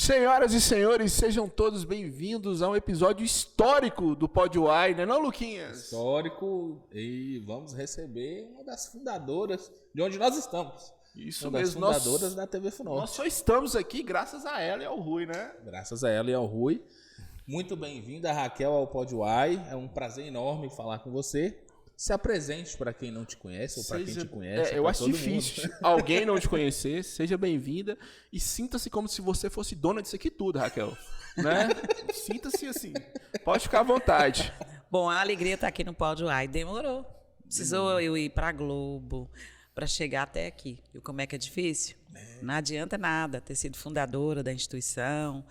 Senhoras e senhores, sejam todos bem-vindos a um episódio histórico do Pod Uai, né não, Luquinhas? Histórico, e vamos receber uma das fundadoras de onde nós estamos. Isso uma mesmo, das fundadoras da TV Funor. Nós só estamos aqui graças a ela e ao Rui, né? Graças a ela e ao Rui. Muito bem-vinda, Raquel, ao Pod Uai. É um prazer enorme falar com você. Se apresente para quem não te conhece ou para quem te conhece. Eu acho difícil alguém não te conhecer. Seja bem-vinda e sinta-se como se você fosse dona disso aqui tudo, Raquel. Né? Sinta-se assim. Pode ficar à vontade. Bom, a alegria estar aqui no Pod Uai. Demorou. Precisou eu ir para a Globo para chegar até aqui. Viu como é que é difícil? Não adianta nada ter sido fundadora da instituição.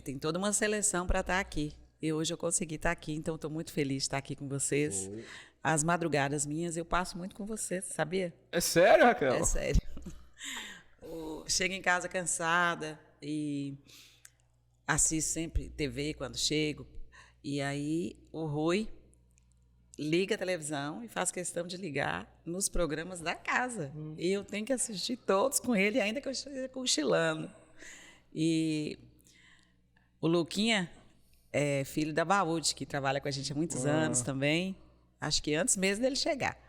Tem toda uma seleção para estar aqui. E hoje eu consegui estar aqui, então estou muito feliz de estar aqui com vocês. Oi. As madrugadas minhas eu passo muito com vocês, sabia? É sério, Raquel? É sério. Chego em casa cansada e assisto sempre TV quando chego. E aí o Rui liga a televisão e faz questão de ligar nos programas da casa. E eu tenho que assistir todos com ele, ainda que eu esteja cochilando. E o Luquinha é filho da Baúde, que trabalha com a gente há muitos anos também. Acho que antes mesmo dele chegar.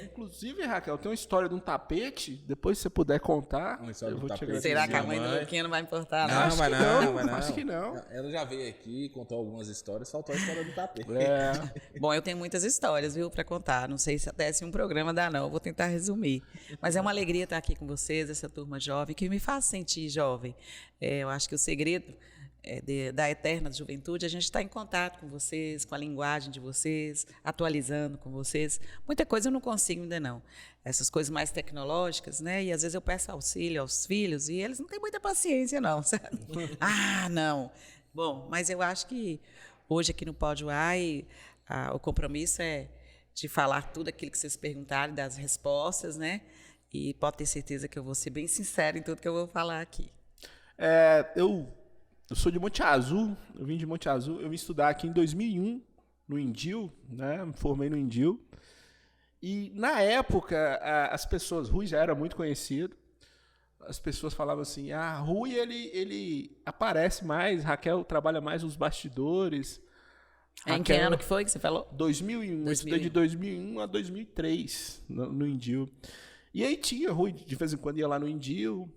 Inclusive, Raquel, tem uma história de um tapete. Depois, se você puder contar, eu vou te agradecer. Será que a mãe do Luquinha não vai importar? Não, Acho mas que não, não, mas não. acho que não. Ela já veio aqui, contou algumas histórias, faltou a história do tapete. Bom, eu tenho muitas histórias, viu, para contar. Não sei se até se um programa dá, não. Eu vou tentar resumir. Mas é uma alegria estar aqui com vocês, essa turma jovem, que me faz sentir jovem. Eu acho que o segredo da eterna juventude, a gente está em contato com vocês, com a linguagem de vocês, atualizando com vocês. Muita coisa eu não consigo ainda não. Essas coisas mais tecnológicas, né? E às vezes eu peço auxílio aos filhos e eles não têm muita paciência não, sabe? Não. Bom, mas eu acho que hoje aqui no Pod Uai, o compromisso é de falar tudo aquilo que vocês perguntarem, das respostas, né? E pode ter certeza que eu vou ser bem sincera em tudo que eu vou falar aqui. Eu sou de Monte Azul, eu vim de Monte Azul, eu vim estudar aqui em 2001, no Indil, né? Me formei no Indil. E na época, as pessoas, Rui já era muito conhecido, as pessoas falavam assim, Rui ele aparece mais, Raquel trabalha mais nos bastidores. Em que ano que foi que você falou? 2001, eu estudei de 2001 a 2003 no Indil. E aí tinha, Rui de vez em quando ia lá no Indil,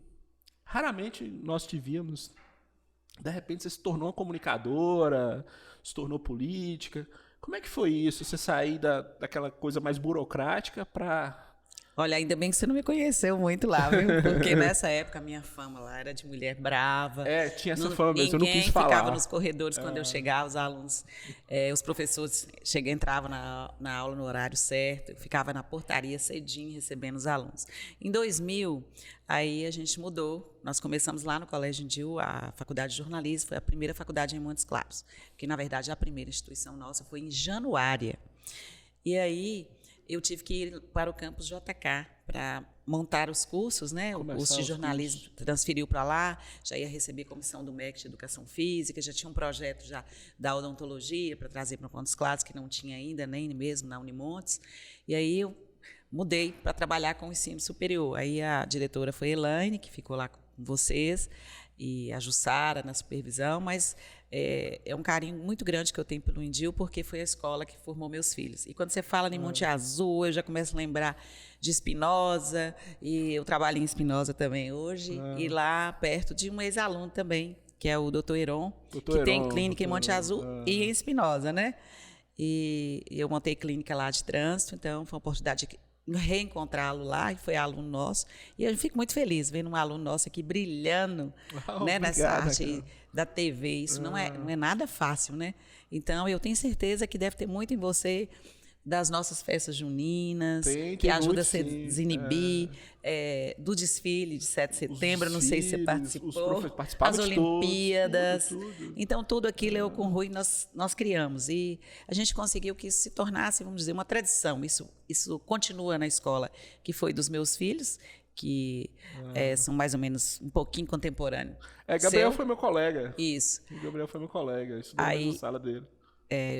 raramente nós te víamos. De repente você se tornou uma comunicadora, se tornou política. Como é que foi isso? Você sair daquela coisa mais burocrática para... Olha, ainda bem que você não me conheceu muito lá, viu? Porque nessa época a minha fama lá era de mulher brava. Tinha essa fama mesmo, eu não quis falar. Ninguém ficava nos corredores quando eu chegava, os alunos, os professores entravam na aula no horário certo, eu ficava na portaria cedinho recebendo os alunos. Em 2000, aí a gente mudou, nós começamos lá no Colégio Indil, a Faculdade de Jornalismo, foi a primeira faculdade em Montes Claros, que na verdade a primeira instituição nossa foi em Januária. E aí eu tive que ir para o campus JK para montar os cursos, né? O curso de jornalismo transferiu para lá, já ia receber comissão do MEC de Educação Física, já tinha um projeto já da odontologia para trazer para Montes Claros, que não tinha ainda, nem mesmo na Unimontes. E aí eu mudei para trabalhar com o ensino superior. Aí a diretora foi Elaine, que ficou lá com vocês, e a Jussara na supervisão, mas é um carinho muito grande que eu tenho pelo Indil, porque foi a escola que formou meus filhos. E quando você fala em Monte Azul, eu já começo a lembrar de Espinosa, e eu trabalho em Espinosa também hoje, e lá perto de um ex-aluno também, que é o Dr. Heron, que tem clínica em Monte Azul e em Espinosa, né? E eu montei clínica lá de trânsito, então foi uma oportunidade de reencontrá-lo lá, e foi aluno nosso, e eu fico muito feliz vendo um aluno nosso aqui brilhando, né, nessa arte da TV. Isso não é nada fácil, né? Então eu tenho certeza que deve ter muito em você das nossas festas juninas, que ajuda a se desinibir, do desfile de 7 de setembro, não sei se você participou, as Olimpíadas. Tudo. Então, tudo aquilo eu com o Rui nós criamos. E a gente conseguiu que isso se tornasse, vamos dizer, uma tradição. Isso continua na escola, que foi dos meus filhos, que são mais ou menos um pouquinho contemporâneos. Gabriel foi meu colega. Isso. O Gabriel foi meu colega, eu estudei na sala dele.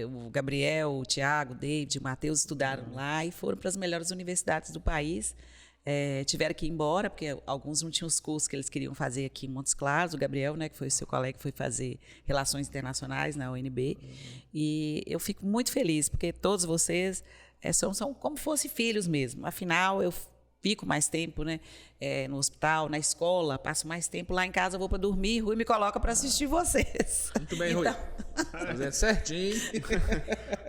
O Gabriel, o Tiago, o David, o Matheus estudaram lá e foram para as melhores universidades do país. tiveram que ir embora, porque alguns não tinham os cursos que eles queriam fazer aqui em Montes Claros. O Gabriel, né, que foi o seu colega, foi fazer Relações Internacionais na UNB. E eu fico muito feliz, porque todos vocês são como fossem filhos mesmo. Afinal, eu fico mais tempo, né, no hospital, na escola, passo mais tempo lá em casa, eu vou para dormir, Rui me coloca para assistir vocês. Muito bem, Rui. Fazendo certinho.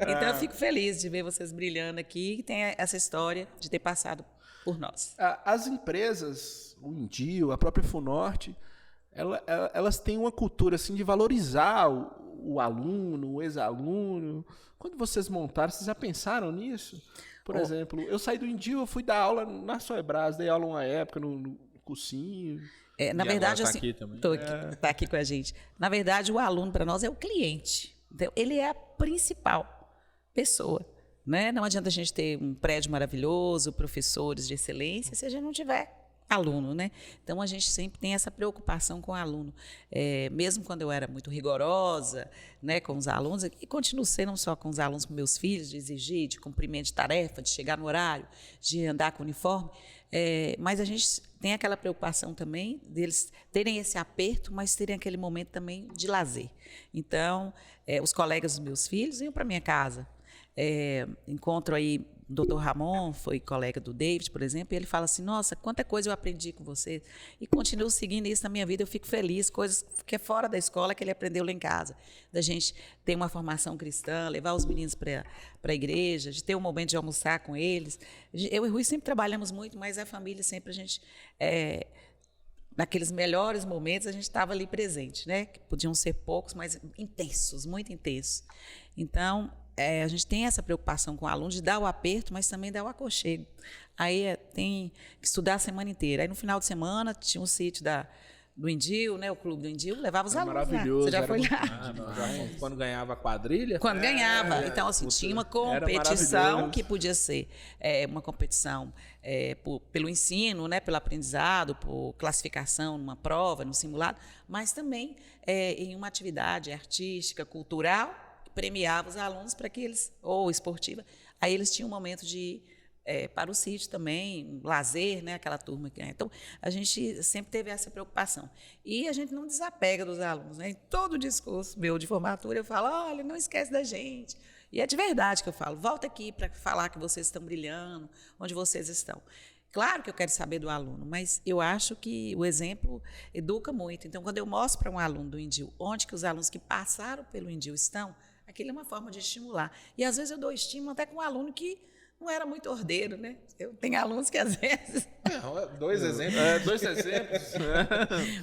Então eu fico feliz de ver vocês brilhando aqui, que tem essa história de ter passado por nós. As empresas, o Indio, a própria Funorte, elas têm uma cultura assim de valorizar o aluno, o ex-aluno. Quando vocês montaram, vocês já pensaram nisso? Por exemplo, eu saí do Indio, eu fui dar aula na Soebras, dei aula uma época no cursinho. Na verdade, tá assim, aqui também. Tá aqui com a gente. Na verdade, o aluno para nós é o cliente. Então, ele é a principal pessoa, né? Não adianta a gente ter um prédio maravilhoso, professores de excelência, se a gente não tiver aluno, né? Então, a gente sempre tem essa preocupação com o aluno. Mesmo quando eu era muito rigorosa, né, com os alunos, e continuo sendo não só com os alunos, com meus filhos, de exigir, de cumprimento de tarefa, de chegar no horário, de andar com uniforme, mas a gente tem aquela preocupação também deles terem esse aperto, mas terem aquele momento também de lazer. Então, os colegas dos meus filhos iam para minha casa. Encontro aí o Dr. Ramon, foi colega do David, por exemplo, e ele fala assim, nossa, quanta coisa eu aprendi com você, e continuo seguindo isso na minha vida, eu fico feliz, coisas que é fora da escola que ele aprendeu lá em casa, da gente ter uma formação cristã, levar os meninos para a igreja, de ter um momento de almoçar com eles. Eu e o Rui sempre trabalhamos muito, mas a família sempre a gente... naqueles melhores momentos a gente estava ali presente, né? Que podiam ser poucos, mas intensos, muito intensos. Então, a gente tem essa preocupação com o aluno de dar o aperto, mas também dar o aconchego. Aí tem que estudar a semana inteira. Aí no final de semana tinha um sítio do Indio, né? O clube do Indio, levava os alunos maravilhoso, lá. Você já foi lá? Quando ganhava a quadrilha? Quando ganhava. Então, assim, tinha uma competição que podia ser uma competição pelo ensino, né, pelo aprendizado, por classificação numa prova, num simulado, mas também em uma atividade artística, cultural, que premiava os alunos para que eles, ou esportiva, aí eles tinham um momento de ir para o sítio também, lazer, né, aquela turma que... Então, a gente sempre teve essa preocupação. E a gente não desapega dos alunos, né? Em todo discurso meu de formatura, eu falo, olha, não esquece da gente. E é de verdade que eu falo, volta aqui para falar que vocês estão brilhando, onde vocês estão. Claro que eu quero saber do aluno, mas eu acho que o exemplo educa muito. Então, quando eu mostro para um aluno do Indio onde que os alunos que passaram pelo Indio estão, aquilo é uma forma de estimular. E, às vezes, eu dou estímulo até com um aluno que não era muito ordeiro, né? Eu tenho alunos que, às vezes... Dois exemplos. Dois exemplos.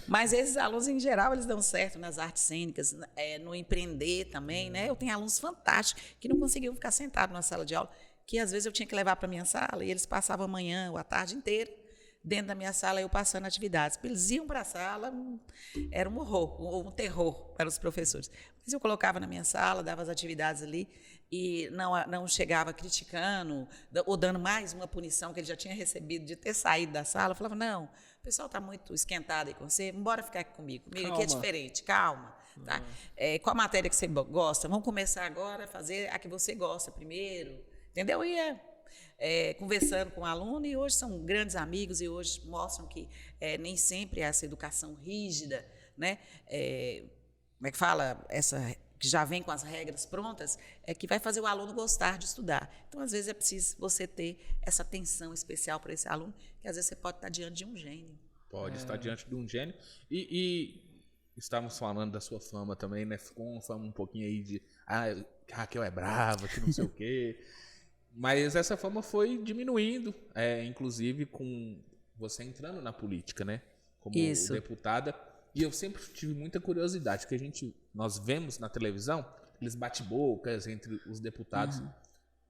Mas esses alunos, em geral, eles dão certo nas artes cênicas, no empreender também, né? Eu tenho alunos fantásticos que não conseguiam ficar sentados na sala de aula, que, às vezes, eu tinha que levar para a minha sala e eles passavam a manhã ou a tarde inteira dentro da minha sala, eu passando atividades. Eles iam para a sala, era um horror, um terror para os professores. Mas eu colocava na minha sala, dava as atividades ali, e não chegava criticando ou dando mais uma punição que ele já tinha recebido de ter saído da sala. Eu falava, não, o pessoal está muito esquentado aí com você, bora ficar aqui comigo aqui é diferente, calma. Tá? Qual a matéria que você gosta? Vamos começar agora a fazer a que você gosta primeiro, entendeu? E conversando com o aluno, e hoje são grandes amigos, e hoje mostram que nem sempre essa educação rígida, né? Como é que fala? Que já vem com as regras prontas, que vai fazer o aluno gostar de estudar. Então, às vezes, é preciso você ter essa atenção especial para esse aluno, que às vezes você pode estar diante de um gênio. Pode estar diante de um gênio. E estávamos falando da sua fama também, né? Ficou uma fama um pouquinho aí de Raquel é brava, que não sei o quê. Mas essa fama foi diminuindo, inclusive com você entrando na política, né? Como deputada. E eu sempre tive muita curiosidade, porque nós vemos na televisão aqueles bate-bocas entre os deputados. Uhum.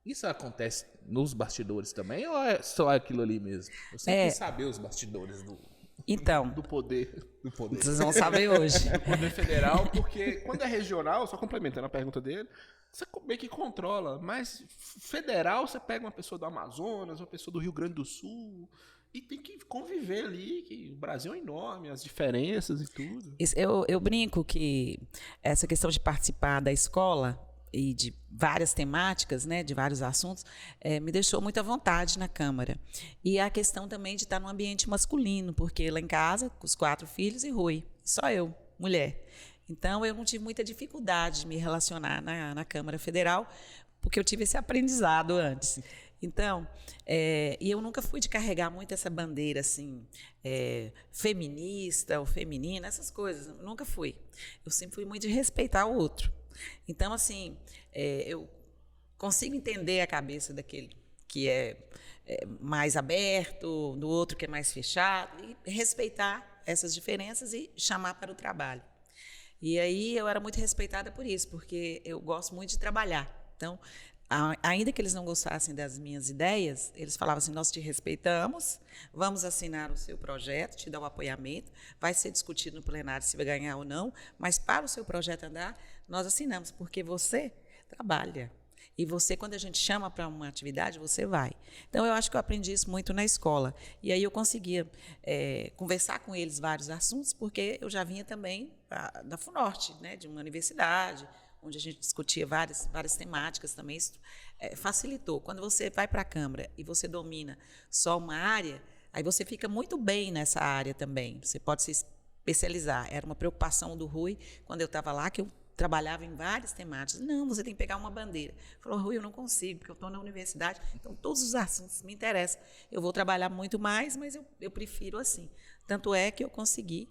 Isso acontece nos bastidores também, ou é só aquilo ali mesmo? Eu sempre quis saber os bastidores do poder. Do poder. Vocês vão saber hoje. Do poder federal, porque quando é regional, só complementando a pergunta dele, você meio que controla, mas federal você pega uma pessoa do Amazonas, uma pessoa do Rio Grande do Sul... E tem que conviver ali, que o Brasil é enorme, as diferenças e tudo. Eu brinco que essa questão de participar da escola, e de várias temáticas, né, de vários assuntos, me deixou muito à vontade na Câmara. E a questão também de estar num ambiente masculino, porque lá em casa, com os 4 filhos e Rui, só eu, mulher. Então, eu não tive muita dificuldade de me relacionar na Câmara Federal, porque eu tive esse aprendizado antes. Então, e eu nunca fui de carregar muito essa bandeira assim, feminista ou feminina, essas coisas, eu nunca fui. Eu sempre fui muito de respeitar o outro. Então, assim, eu consigo entender a cabeça daquele que é mais aberto, do outro que é mais fechado, e respeitar essas diferenças e chamar para o trabalho. E aí eu era muito respeitada por isso, porque eu gosto muito de trabalhar. Então, ainda que eles não gostassem das minhas ideias, eles falavam assim: nós te respeitamos, vamos assinar o seu projeto, te dar o apoiamento, vai ser discutido no plenário se vai ganhar ou não, mas para o seu projeto andar, nós assinamos, porque você trabalha. E você, quando a gente chama para uma atividade, você vai. Então, eu acho que eu aprendi isso muito na escola. E aí eu conseguia conversar com eles vários assuntos, porque eu já vinha também da FUNORTE, né, de uma universidade, onde a gente discutia várias temáticas também. Isso facilitou. Quando você vai para a Câmara e você domina só uma área, aí você fica muito bem nessa área também. Você pode se especializar. Era uma preocupação do Rui, quando eu estava lá, que eu trabalhava em várias temáticas. Não, você tem que pegar uma bandeira. Falou: Rui, eu não consigo, porque eu estou na universidade, então todos os assuntos me interessam. Eu vou trabalhar muito mais, mas eu prefiro assim. Tanto é que eu consegui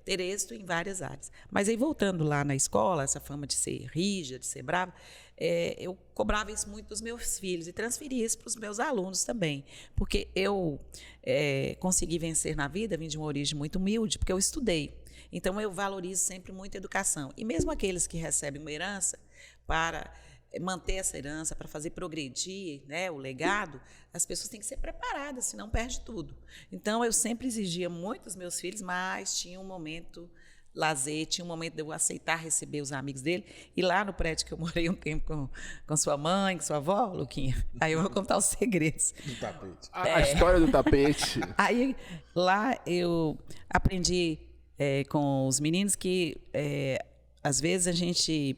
ter êxito em várias áreas. Mas aí, voltando lá na escola, essa fama de ser rígida, de ser brava, eu cobrava isso muito dos meus filhos e transferia isso para os meus alunos também. Porque eu consegui vencer na vida, vim de uma origem muito humilde, porque eu estudei. Então, eu valorizo sempre muito a educação. E mesmo aqueles que recebem uma herança, para manter essa herança, para fazer progredir, né, o legado, as pessoas têm que ser preparadas, senão perde tudo. Então, eu sempre exigia muito dos meus filhos, mas tinha um momento lazer, tinha um momento de eu aceitar receber os amigos dele. E lá no prédio que eu morei um tempo com sua mãe, com sua avó, Luquinha, aí eu vou contar os segredos. Do tapete. A história do tapete. Aí, lá eu aprendi com os meninos que às vezes a gente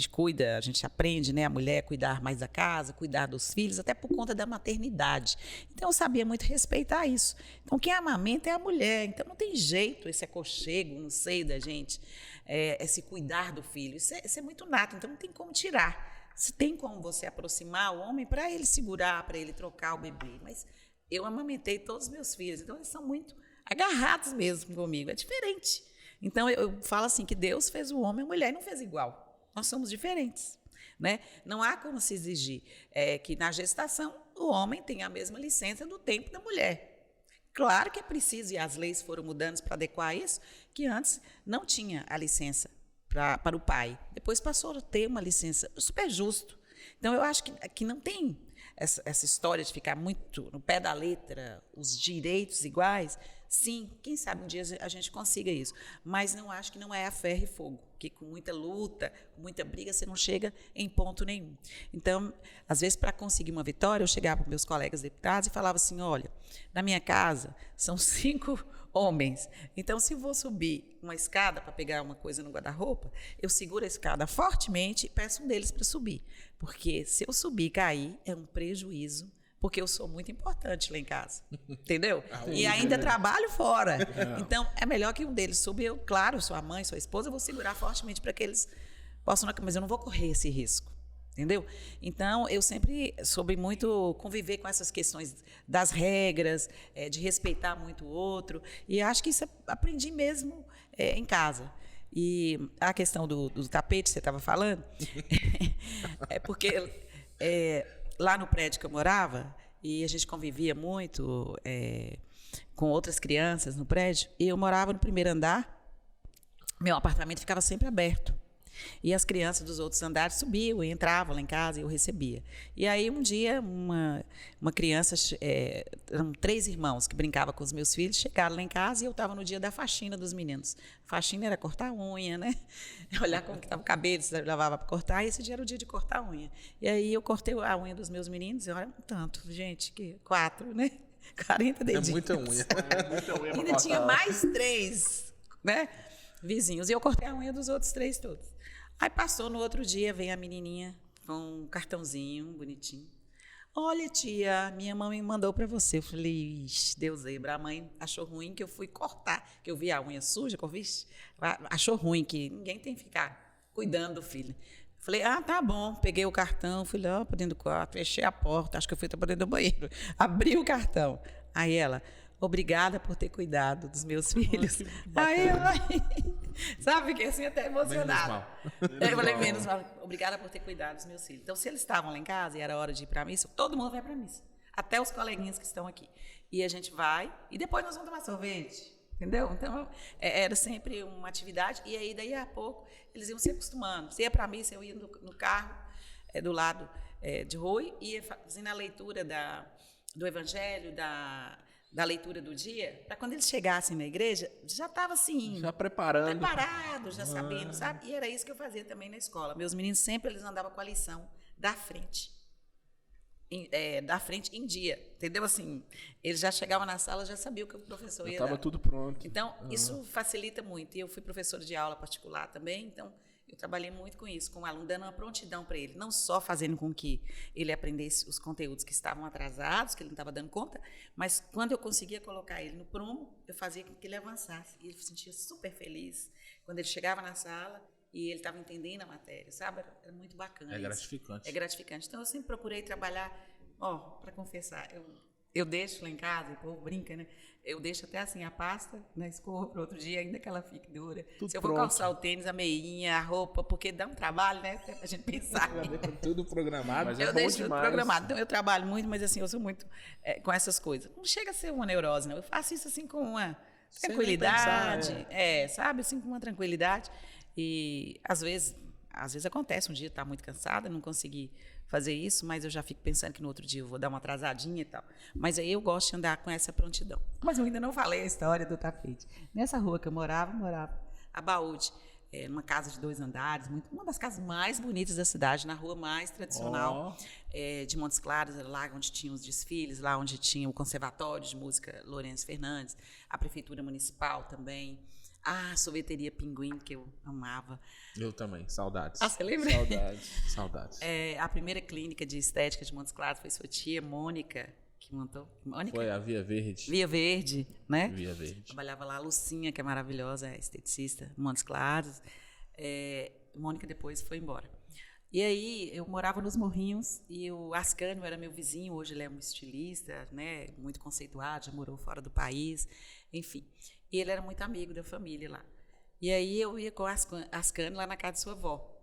cuida, a gente aprende, né, a mulher a cuidar mais da casa, cuidar dos filhos, até por conta da maternidade. Então eu sabia muito respeitar isso. Então quem amamenta é a mulher, então não tem jeito esse aconchego no seio da gente, esse cuidar do filho. Isso é muito nato, então não tem como tirar. Se tem como você aproximar o homem para ele segurar, para ele trocar o bebê. Mas eu amamentei todos os meus filhos, então eles são muito agarrados mesmo comigo, é diferente. Então, eu falo assim, que Deus fez o homem e a mulher e não fez igual. Nós somos diferentes, né? Não há como se exigir que na gestação o homem tenha a mesma licença do tempo da mulher. Claro que é preciso, e as leis foram mudando para adequar isso, que antes não tinha a licença para o pai. Depois passou a ter uma licença super justo. Então, eu acho que não tem essa história de ficar muito no pé da letra, os direitos iguais. Sim, quem sabe um dia a gente consiga isso. Mas não acho que não é a ferro e fogo, que com muita luta, com muita briga, você não chega em ponto nenhum. Então, às vezes, para conseguir uma vitória, eu chegava para meus colegas deputados e falava assim: olha, na minha casa são 5 homens. Então, se eu vou subir uma escada para pegar uma coisa no guarda-roupa, eu seguro a escada fortemente e peço um deles para subir. Porque se eu subir e cair, é um prejuízo, porque eu sou muito importante lá em casa, entendeu? E ainda trabalho fora. Então, é melhor que um deles suba. Eu, claro, sua mãe, sua esposa, eu vou segurar fortemente para que eles possam... Mas eu não vou correr esse risco, entendeu? Então, eu sempre soube muito conviver com essas questões das regras, de respeitar muito o outro. E acho que isso eu aprendi mesmo em casa. E a questão do tapete, você estava falando, é porque... lá no prédio que eu morava, e a gente convivia muito com outras crianças no prédio, e eu morava no primeiro andar, meu apartamento ficava sempre aberto. E as crianças dos outros andares subiam e entravam lá em casa e eu recebia. E aí, um dia, uma criança, eram 3 irmãos que brincavam com os meus filhos, chegaram lá em casa e eu estava no dia da faxina dos meninos. Faxina era cortar a unha, né? Olhar como que estava o cabelo, se lavava para cortar, e esse dia era o dia de cortar a unha. E aí eu cortei a unha dos meus meninos, e olha, tanto, gente, que 4, né? 40 dedinhos. É muita unha. E ainda tinha mais 3, né? Vizinhos. E eu cortei a unha dos outros 3 todos. Aí passou, no outro dia, vem a menininha com um cartãozinho bonitinho. Olha, tia, minha mãe me mandou para você. Eu falei, ixi, deu zebra. A mãe achou ruim que eu fui cortar, que eu vi a unha suja, que eu vi, achou ruim que ninguém tem que ficar cuidando do filho. Falei, tá bom. Peguei o cartão, fui lá para dentro do quarto, fechei a porta, acho que eu fui para dentro do banheiro. Abri o cartão. Aí ela, obrigada por ter cuidado dos meus filhos. Aí ela, sabe, fiquei assim até emocionada. Eu falei, menos mal. Obrigada por ter cuidado dos meus filhos. Então, se eles estavam lá em casa e era hora de ir para a missa, todo mundo vai para a missa. Até os coleguinhas que estão aqui. E a gente vai, e depois nós vamos tomar sorvete. Entendeu? Então, era sempre uma atividade. E aí, daí a pouco, eles iam se acostumando. Você ia para a missa, eu ia no carro, do lado de Rui, ia fazendo a leitura do Evangelho, da leitura do dia, para quando eles chegassem na igreja, já estava assim... Já preparado, já sabendo, sabe? E era isso que eu fazia também na escola. Meus meninos sempre eles andavam com a lição da frente. Da frente em dia, entendeu? Assim, eles já chegavam na sala, já sabiam que o professor ia dar. Estava tudo pronto. Então, isso facilita muito. E eu fui professora de aula particular também, então eu trabalhei muito com isso, com o aluno, dando uma prontidão para ele, não só fazendo com que ele aprendesse os conteúdos que estavam atrasados, que ele não estava dando conta, mas quando eu conseguia colocar ele no prumo, eu fazia com que ele avançasse. E ele se sentia super feliz quando ele chegava na sala e ele estava entendendo a matéria, sabe? Era muito bacana. É gratificante. É gratificante. Então, eu sempre procurei trabalhar, para confessar, eu deixo lá em casa, o povo brinca, né? Eu deixo até assim a pasta na escova para outro dia, ainda que ela fique dura. Tudo Se eu for calçar o tênis, a meinha, a roupa, porque dá um trabalho, né? Até pra gente pensar. Tudo programado. Mas eu bom deixo tudo demais. programado. Então, eu trabalho muito, mas assim, eu sou muito com essas coisas. Não chega a ser uma neurose, não. Eu faço isso assim com uma tranquilidade. Sabe? Assim, com uma tranquilidade. E às vezes acontece um dia estar muito cansada, não conseguir fazer isso, mas eu já fico pensando que no outro dia eu vou dar uma atrasadinha e tal. Mas aí eu gosto de andar com essa prontidão. Mas eu ainda não falei a história do tapete. Nessa rua que eu morava a Baúde, numa casa de 2 andares, uma das casas mais bonitas da cidade, na rua mais tradicional de Montes Claros, lá onde tinha os desfiles, lá onde tinha o Conservatório de Música Lourenço Fernandes, a Prefeitura Municipal também. A sorveteria Pinguim, que eu amava. Eu também, saudades. Você lembra? Saudades. A primeira clínica de estética de Montes Claros foi sua tia Mônica, que montou. Mônica? Foi a Via Verde. Via Verde, né? Via Verde. Trabalhava lá a Lucinha, que é maravilhosa, esteticista, Montes Claros. Mônica depois foi embora. E aí, eu morava nos Morrinhos e o Ascânio era meu vizinho, hoje ele é um estilista, né, muito conceituado, já morou fora do país, enfim. E ele era muito amigo da família lá. E aí eu ia com o Ascânio lá na casa de sua avó.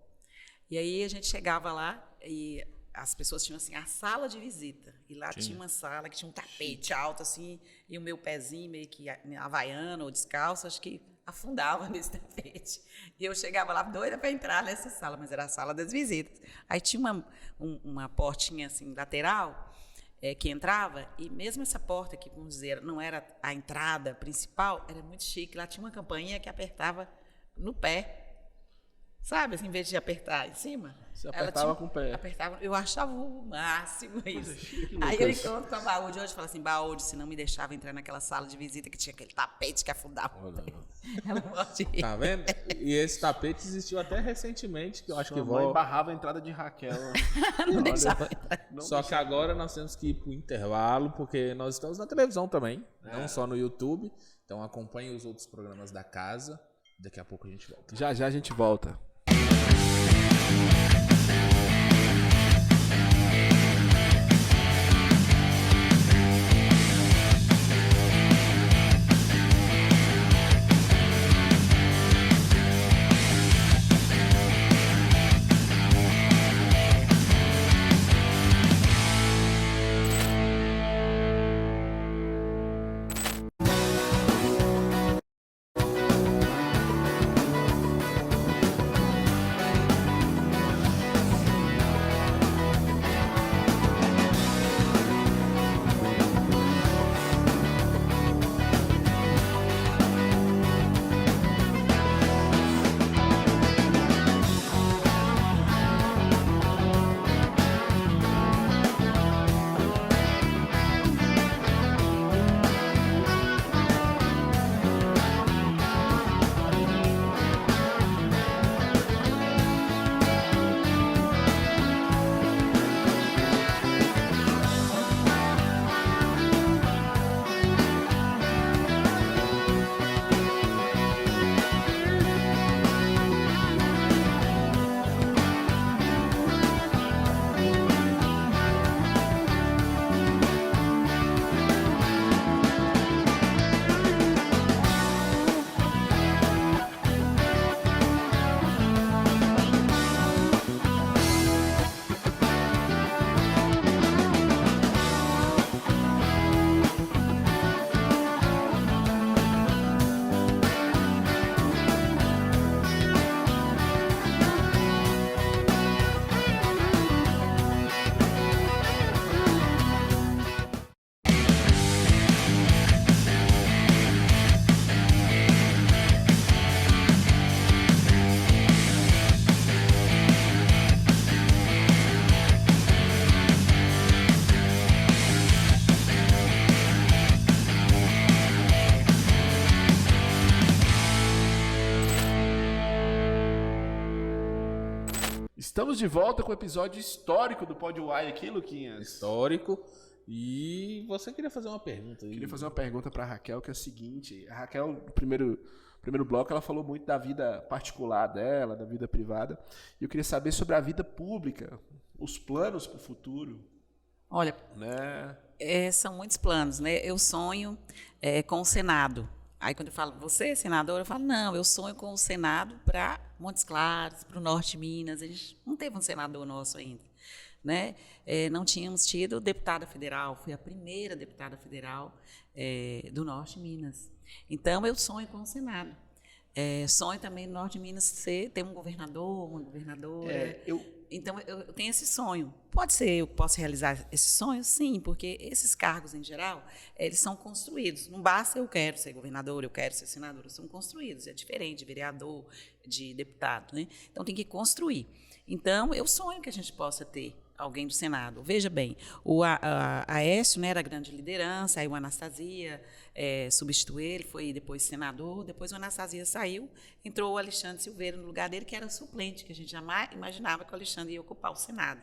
E aí a gente chegava lá e as pessoas tinham assim a sala de visita. E lá tinha uma sala que tinha um tapete alto assim, e o meu pezinho meio que havaiano ou descalço, acho que afundava nesse tapete. E eu chegava lá doida para entrar nessa sala, mas era a sala das visitas. Aí tinha uma portinha assim lateral que entrava, e mesmo essa porta que, vamos dizer, não era a entrada principal, era muito chique. Lá tinha uma campainha que apertava no pé. Sabe, assim, em vez de apertar em cima, você apertava com o pé. Eu achava o máximo isso. Aí eu encontro com a Baúde hoje e falo assim, Baúde, se não me deixava entrar naquela sala de visita que tinha aquele tapete que afundava o pé. Ela morre. Tá vendo? E esse tapete existiu até recentemente, que eu acho que mãe barrava a entrada de Raquel. Não deixava entrar. Só que agora nós temos que ir pro intervalo, porque nós estamos na televisão também, não só no YouTube. Então acompanhe os outros programas da casa. Daqui a pouco a gente volta. Já a gente volta. Estamos de volta com o episódio histórico do Pod Uai aqui, Luquinhas. Histórico. E você queria fazer uma pergunta aí? Queria fazer uma pergunta para a Raquel, que é o seguinte. A Raquel, no primeiro bloco, ela falou muito da vida particular dela, da vida privada. E eu queria saber sobre a vida pública, os planos para o futuro. Olha, né? São muitos planos, né? Eu sonho com o Senado. Aí quando eu falo, você, senadora, eu falo, não, eu sonho com o Senado para Montes Claros, para o Norte de Minas. A gente não teve um senador nosso ainda, né? Não tínhamos tido deputada federal, fui a primeira deputada federal do Norte de Minas. Então, eu sonho com o Senado. Sonho também no Norte de Minas ter um governador, uma governadora. Então, eu tenho esse sonho. Pode ser, eu posso realizar esse sonho? Sim, porque esses cargos, em geral, eles são construídos. Não basta eu quero ser governador, eu quero ser senadora, são construídos. É diferente de vereador, de deputado, né? Então, tem que construir. Então, eu sonho que a gente possa ter alguém do Senado. Veja bem, o Aécio, né, era a grande liderança, aí o Anastasia substituiu ele, foi depois senador, depois o Anastasia saiu, entrou o Alexandre Silveira no lugar dele, que era suplente, que a gente jamais imaginava que o Alexandre ia ocupar o Senado.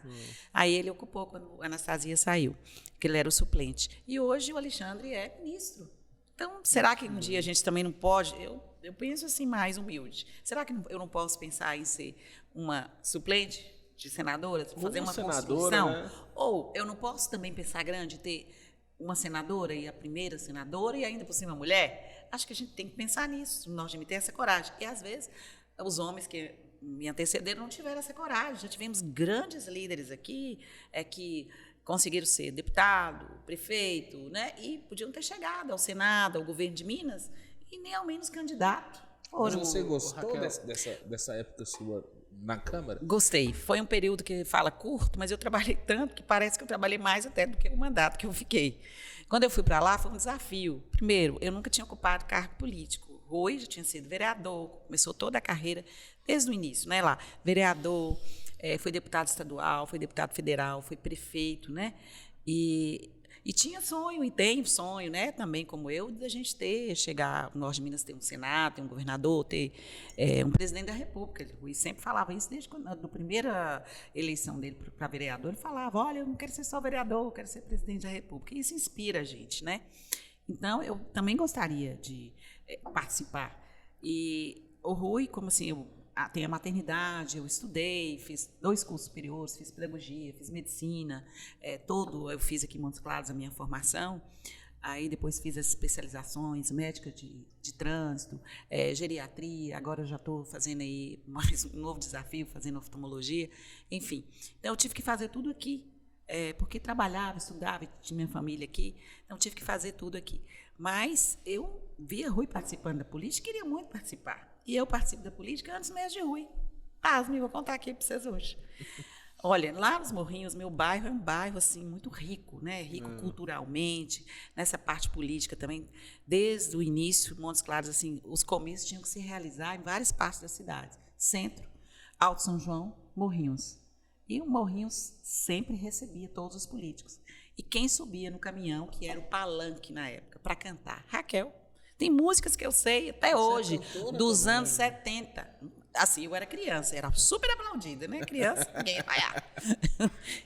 Aí ele ocupou quando o Anastasia saiu, que ele era o suplente. E hoje o Alexandre é ministro. Então, será que um dia a gente também não pode... Eu penso assim, mais humilde. Será que eu não posso pensar em ser uma suplente de senadora, fazer uma construção? Né? Ou eu não posso também pensar grande, ter uma senadora e a primeira senadora e ainda por cima mulher? Acho que a gente tem que pensar nisso, nós temos que ter essa coragem. E, às vezes, os homens que me antecederam não tiveram essa coragem. Já tivemos grandes líderes aqui que conseguiram ser deputado, prefeito, né? E podiam ter chegado ao Senado, ao governo de Minas, e nem ao menos candidato. Mas você gostou dessa época sua na Câmara? Gostei. Foi um período que fala curto, mas eu trabalhei tanto que parece que eu trabalhei mais até do que o mandato que eu fiquei. Quando eu fui para lá, foi um desafio. Primeiro, eu nunca tinha ocupado cargo político. Rui já tinha sido vereador, começou toda a carreira desde o início, né? Lá, vereador, foi deputado estadual, foi deputado federal, foi prefeito, né? E tinha sonho, e tem sonho, né, também como eu, de a gente chegar, o Norte de Minas ter um Senado, ter um governador, ter um presidente da República. O Rui sempre falava isso desde a primeira eleição dele para vereador. Ele falava, olha, eu não quero ser só vereador, eu quero ser presidente da República. E isso inspira a gente, né? Então, eu também gostaria de participar. E o Rui, como assim, eu tenho a maternidade, eu estudei, fiz 2 cursos superiores, fiz pedagogia, fiz medicina, eu fiz aqui em Montes Claros a minha formação, aí depois fiz as especializações, médica de trânsito, geriatria, agora eu já estou fazendo aí mais um novo desafio, fazendo oftalmologia, enfim. Então, eu tive que fazer tudo aqui, porque trabalhava, estudava, tinha minha família aqui, então tive que fazer tudo aqui. Mas eu via Rui participando da política, queria muito participar. E eu participo da política antes mesmo de Rui. Pasme, vou contar aqui para vocês hoje. Olha, lá nos Morrinhos, meu bairro é um bairro assim, muito rico, né? Rico culturalmente, nessa parte política também. Desde o início, Montes Claros, assim, os comícios tinham que se realizar em várias partes da cidade. Centro, Alto São João, Morrinhos. E o Morrinhos sempre recebia todos os políticos. E quem subia no caminhão, que era o palanque na época, para cantar? Raquel. Tem músicas que eu sei até hoje, dos anos 70. Assim, eu era criança, era super aplaudida, né? Criança, ninguém ia vaiar.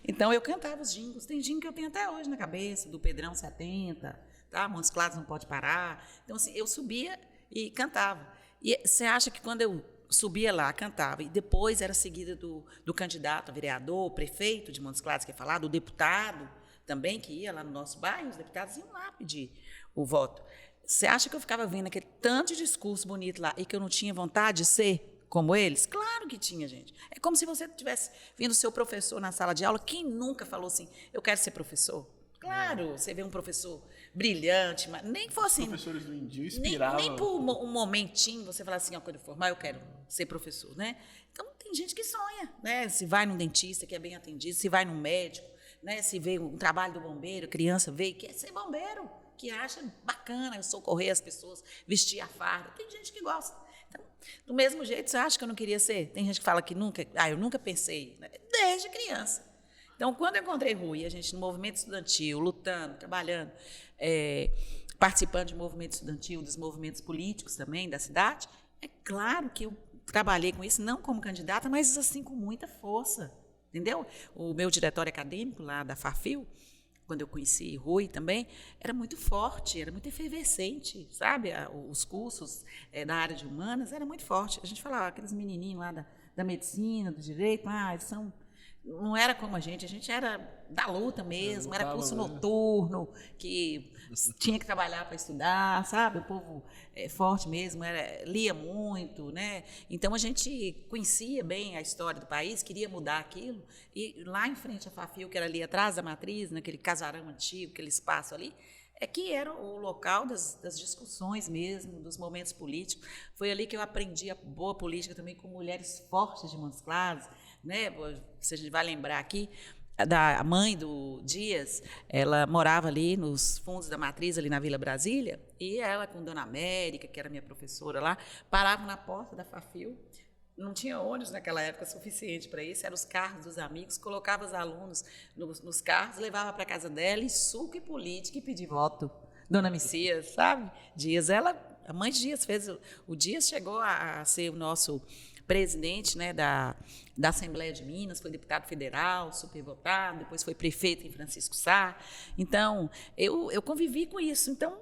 Então, eu cantava os jingles. Tem jingle que eu tenho até hoje na cabeça, do Pedrão 70, tá? Montes Claros não pode parar. Então, assim, eu subia e cantava. E você acha que quando eu subia lá, cantava, e depois era seguida do candidato a vereador, prefeito de Montes Claros, que ia falar, do deputado também, que ia lá no nosso bairro, os deputados iam lá pedir o voto. Você acha que eu ficava vendo aquele tanto de discurso bonito lá e que eu não tinha vontade de ser como eles? Claro que tinha, gente. É como se você estivesse vendo o seu professor na sala de aula. Quem nunca falou assim, eu quero ser professor? Claro, você vê um professor brilhante, mas nem fosse... Os professores do Indio inspiravam... Nem por um momentinho você falar assim, quando eu formar, eu quero ser professor, né? Então, tem gente que sonha, né? Se vai num dentista, que é bem atendido, se vai num médico, né? Se vê um trabalho do bombeiro, criança vê e quer ser bombeiro, que acha bacana socorrer as pessoas, vestir a farda. Tem gente que gosta. Então, do mesmo jeito, você acha que eu não queria ser? Tem gente que fala que nunca... eu nunca pensei. Né? Desde criança. Então, quando eu encontrei Rui, a gente no movimento estudantil, lutando, trabalhando, participando de movimento estudantil, dos movimentos políticos também da cidade, é claro que eu trabalhei com isso, não como candidata, mas assim com muita força, entendeu? O meu diretório acadêmico lá da FAFIL, quando eu conheci Rui também, era muito forte, era muito efervescente, sabe? Os cursos da área de humanas era muito forte. A gente falava, aqueles menininhos lá da medicina, do direito, eles são... Não era como a gente era da luta mesmo, era curso noturno, que tinha que trabalhar para estudar, sabe? O povo forte mesmo, lia muito, né? Então, a gente conhecia bem a história do país, queria mudar aquilo, e lá em frente à FAFIL, que era ali atrás da matriz, naquele casarão antigo, aquele espaço ali, que era o local das discussões mesmo, dos momentos políticos. Foi ali que eu aprendi a boa política também com mulheres fortes de Montes Claros, né? Se a gente vai lembrar aqui, a mãe do Dias, ela morava ali nos fundos da matriz, ali na Vila Brasília, e ela com Dona América, que era minha professora lá, paravam na porta da FAFIL. Não tinha ônibus naquela época suficiente para isso, eram os carros dos amigos, colocava os alunos nos carros, levava para casa dela, e suco e política e pedir voto. Dona Messias, sabe? Dias, a mãe de Dias fez, o Dias chegou a ser o nosso presidente, né, da Assembleia de Minas, foi deputado federal, supervotado, depois foi prefeito em Francisco Sá. Então, eu convivi com isso, então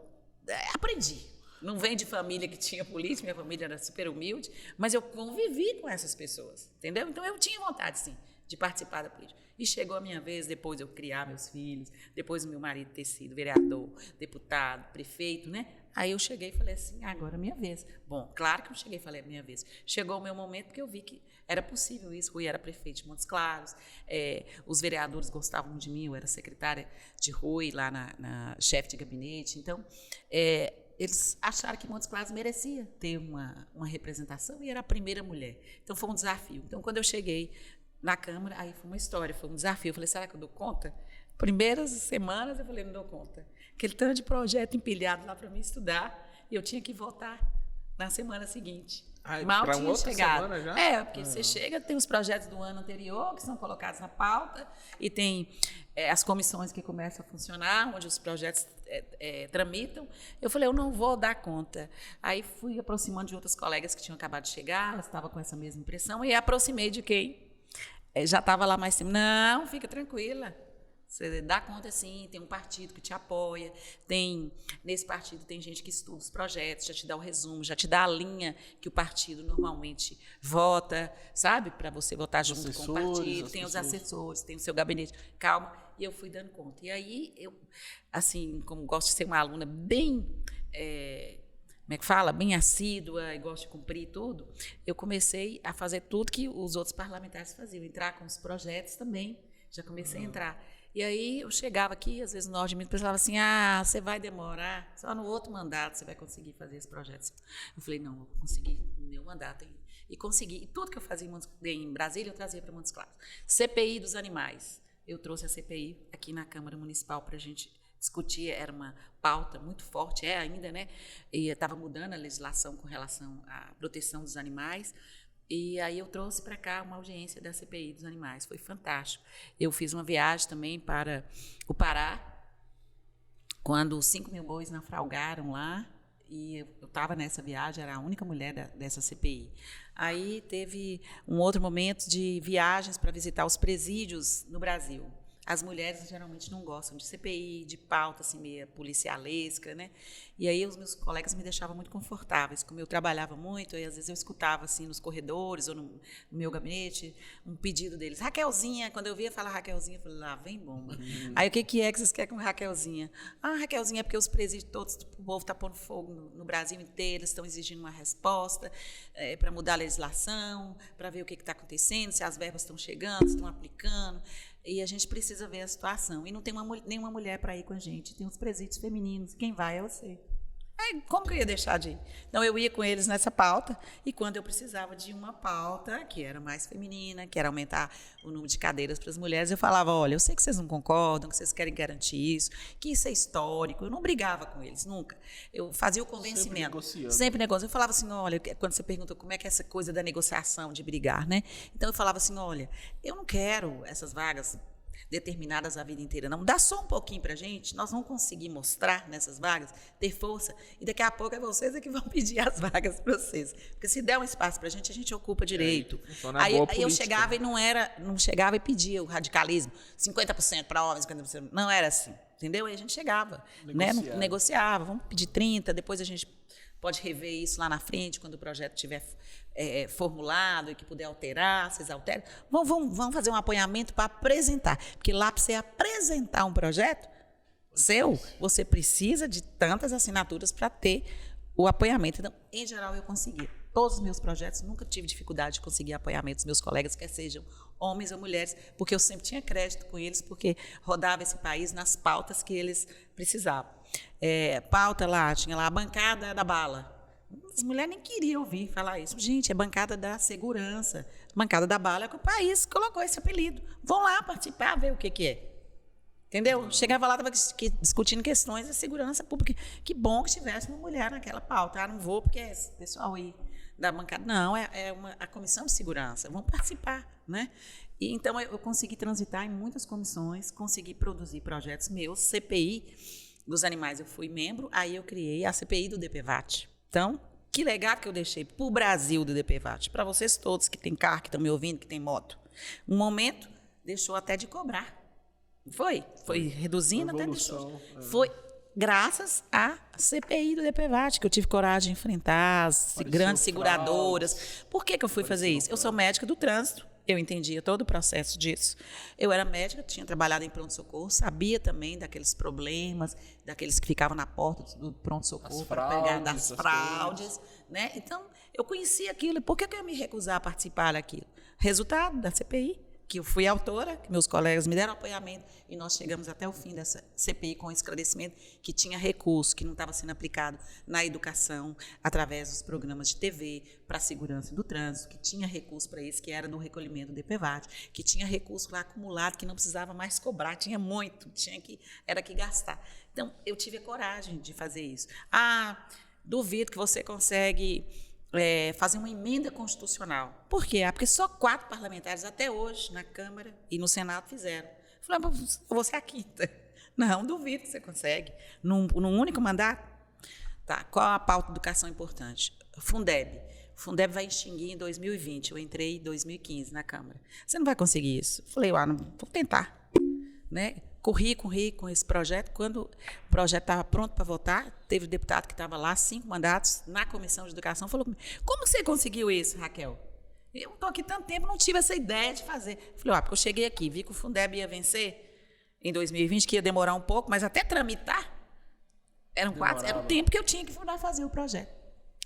aprendi. Não vem de família que tinha política, minha família era super humilde, mas eu convivi com essas pessoas, entendeu? Então, eu tinha vontade, sim, de participar da política. E chegou a minha vez, depois de eu criar meus filhos, depois do meu marido ter sido vereador, deputado, prefeito, né? Aí eu cheguei e falei assim, agora é minha vez. Bom, claro que eu cheguei e falei, é minha vez. Chegou o meu momento porque eu vi que era possível isso. Rui era prefeito de Montes Claros, os vereadores gostavam de mim, eu era secretária de Rui, lá na chefe de gabinete. Então, eles acharam que Montes Claros merecia ter uma representação e era a primeira mulher. Então, foi um desafio. Então, quando eu cheguei na Câmara, aí foi uma história, foi um desafio. Eu falei, será que eu dou conta? Primeiras semanas, eu falei, não dou conta. Aquele tanto de projeto empilhado lá para mim estudar, e eu tinha que votar na semana seguinte. Mal tinha chegado. Já? Porque você chega, tem os projetos do ano anterior, que são colocados na pauta, e tem as comissões que começam a funcionar, onde os projetos tramitam. Eu falei, eu não vou dar conta. Aí fui aproximando de outras colegas que tinham acabado de chegar, elas estavam com essa mesma impressão, e aproximei de quem já estava lá mais tempo. Não, fica tranquila. Você dá conta, sim, tem um partido que te apoia, nesse partido tem gente que estuda os projetos, já te dá o resumo, já te dá a linha que o partido normalmente vota, sabe? Para você votar junto com o partido, tem os assessores, tem o seu gabinete. Calma, e eu fui dando conta. E aí, eu, assim, como gosto de ser uma aluna bem... como é que fala? Bem assídua e gosto de cumprir tudo, eu comecei a fazer tudo que os outros parlamentares faziam, entrar com os projetos também, já comecei a entrar. E aí eu chegava aqui, às vezes no Norte de Minas, pensava assim, você vai demorar, só no outro mandato você vai conseguir fazer esse projeto. Eu falei, não, eu vou conseguir no meu mandato. E consegui. E tudo que eu fazia em Brasília, eu trazia para Montes Claros. CPI dos animais. Eu trouxe a CPI aqui na Câmara Municipal para a gente discutir, era uma pauta muito forte, ainda, né? E estava mudando a legislação com relação à proteção dos animais. E aí eu trouxe para cá uma audiência da CPI dos animais, foi fantástico. Eu fiz uma viagem também para o Pará, quando 5.000 bois naufragaram lá, e eu estava nessa viagem, era a única mulher dessa CPI. Aí teve um outro momento de viagens para visitar os presídios no Brasil. As mulheres geralmente não gostam de CPI, de pauta assim, meio policialesca, né? E aí os meus colegas me deixavam muito confortáveis. Como eu trabalhava muito, aí às vezes eu escutava assim nos corredores ou no meu gabinete um pedido deles. Raquelzinha, quando eu via falar Raquelzinha, eu falei, lá vem bomba. Aí o que é que vocês querem com Raquelzinha? Raquelzinha é porque os presídios todos, o povo está pondo fogo no Brasil inteiro, estão exigindo uma resposta para mudar a legislação, para ver o que está acontecendo, se as verbas estão chegando, se estão aplicando. E a gente precisa ver a situação. E não tem nenhuma mulher para ir com a gente. Tem os presídios femininos. Quem vai é você. Como que eu ia deixar de ir? Então, eu ia com eles nessa pauta, e quando eu precisava de uma pauta que era mais feminina, que era aumentar o número de cadeiras para as mulheres, eu falava, olha, eu sei que vocês não concordam, que vocês querem garantir isso, que isso é histórico. Eu não brigava com eles, nunca. Eu fazia o convencimento. Sempre negociando. Eu falava assim, olha, quando você pergunta como é que é essa coisa da negociação, de brigar, né? Então, eu falava assim, olha, eu não quero essas vagas determinadas a vida inteira, não. Dá só um pouquinho para a gente, nós vamos conseguir mostrar nessas vagas, ter força, e daqui a pouco é vocês que vão pedir as vagas para vocês. Porque se der um espaço para a gente ocupa direito. Aí eu chegava e não chegava e pedia o radicalismo, 50% para homens, 50%. Não era assim, entendeu? Aí a gente chegava, negociava, vamos pedir 30%, depois a gente pode rever isso lá na frente, quando o projeto estiver formulado e que puder alterar, vocês alteram. Vamos fazer um apoiamento para apresentar. Porque lá, para você apresentar um projeto seu, você precisa de tantas assinaturas para ter o apoiamento. Então, em geral, eu consegui. Todos os meus projetos, nunca tive dificuldade de conseguir apoiamento dos meus colegas, quer sejam homens ou mulheres, porque eu sempre tinha crédito com eles, porque rodava esse país nas pautas que eles precisavam. Pauta lá, tinha lá a bancada da bala. As mulheres nem queriam ouvir falar isso. Gente, é bancada da segurança. Bancada da bala é que o país colocou esse apelido. Vão lá participar, ver o que é. Entendeu? Chegava lá, estava discutindo questões da segurança pública. Que bom que tivesse uma mulher naquela pauta. Não vou porque é esse pessoal aí da bancada. Não, a comissão de segurança. Vão participar, né? E, então, eu consegui transitar em muitas comissões, consegui produzir projetos meus. CPI dos animais eu fui membro, aí eu criei a CPI do DPVAT. Então, que legado que eu deixei para o Brasil do DPVAT, para vocês todos que têm carro, que estão me ouvindo, que têm moto. Um momento, deixou até de cobrar. Foi reduzindo, até deixou. Foi graças à CPI do DPVAT, que eu tive coragem de enfrentar as grandes seguradoras. Por que eu fui fazer isso? Eu sou médica do trânsito. Eu entendia todo o processo disso. Eu era médica, tinha trabalhado em pronto-socorro, sabia também daqueles problemas, daqueles que ficavam na porta do pronto-socorro para pegar das fraudes. Né? Então, eu conhecia aquilo. Por que eu ia me recusar a participar daquilo? Resultado da CPI, que eu fui autora, que meus colegas me deram apoiamento, e nós chegamos até o fim dessa CPI com esclarecimento que tinha recurso, que não estava sendo aplicado na educação, através dos programas de TV, para a segurança do trânsito, que tinha recurso para isso, que era do recolhimento do DPVAT, que tinha recurso lá acumulado, que não precisava mais cobrar, tinha muito, era que gastar. Então, eu tive a coragem de fazer isso. Duvido que você consegue fazer uma emenda constitucional. Por quê? Porque só 4 parlamentares até hoje, na Câmara e no Senado, fizeram. Eu falei, eu vou ser a 5ª. Não, duvido que você consegue. Num único mandato? Tá. Qual a pauta de educação importante? Fundeb. Fundeb vai extinguir em 2020. Eu entrei em 2015 na Câmara. Você não vai conseguir isso. Eu falei, não, vou tentar. Né? Corri com esse projeto. Quando o projeto estava pronto para votar, teve um deputado que estava lá, 5 mandatos, na Comissão de Educação, falou comigo, como você conseguiu isso, Raquel? Eu estou aqui tanto tempo, não tive essa ideia de fazer. Falei, porque eu cheguei aqui, vi que o Fundeb ia vencer em 2020, que ia demorar um pouco, mas até tramitar, era o tempo que eu tinha que fazer o projeto.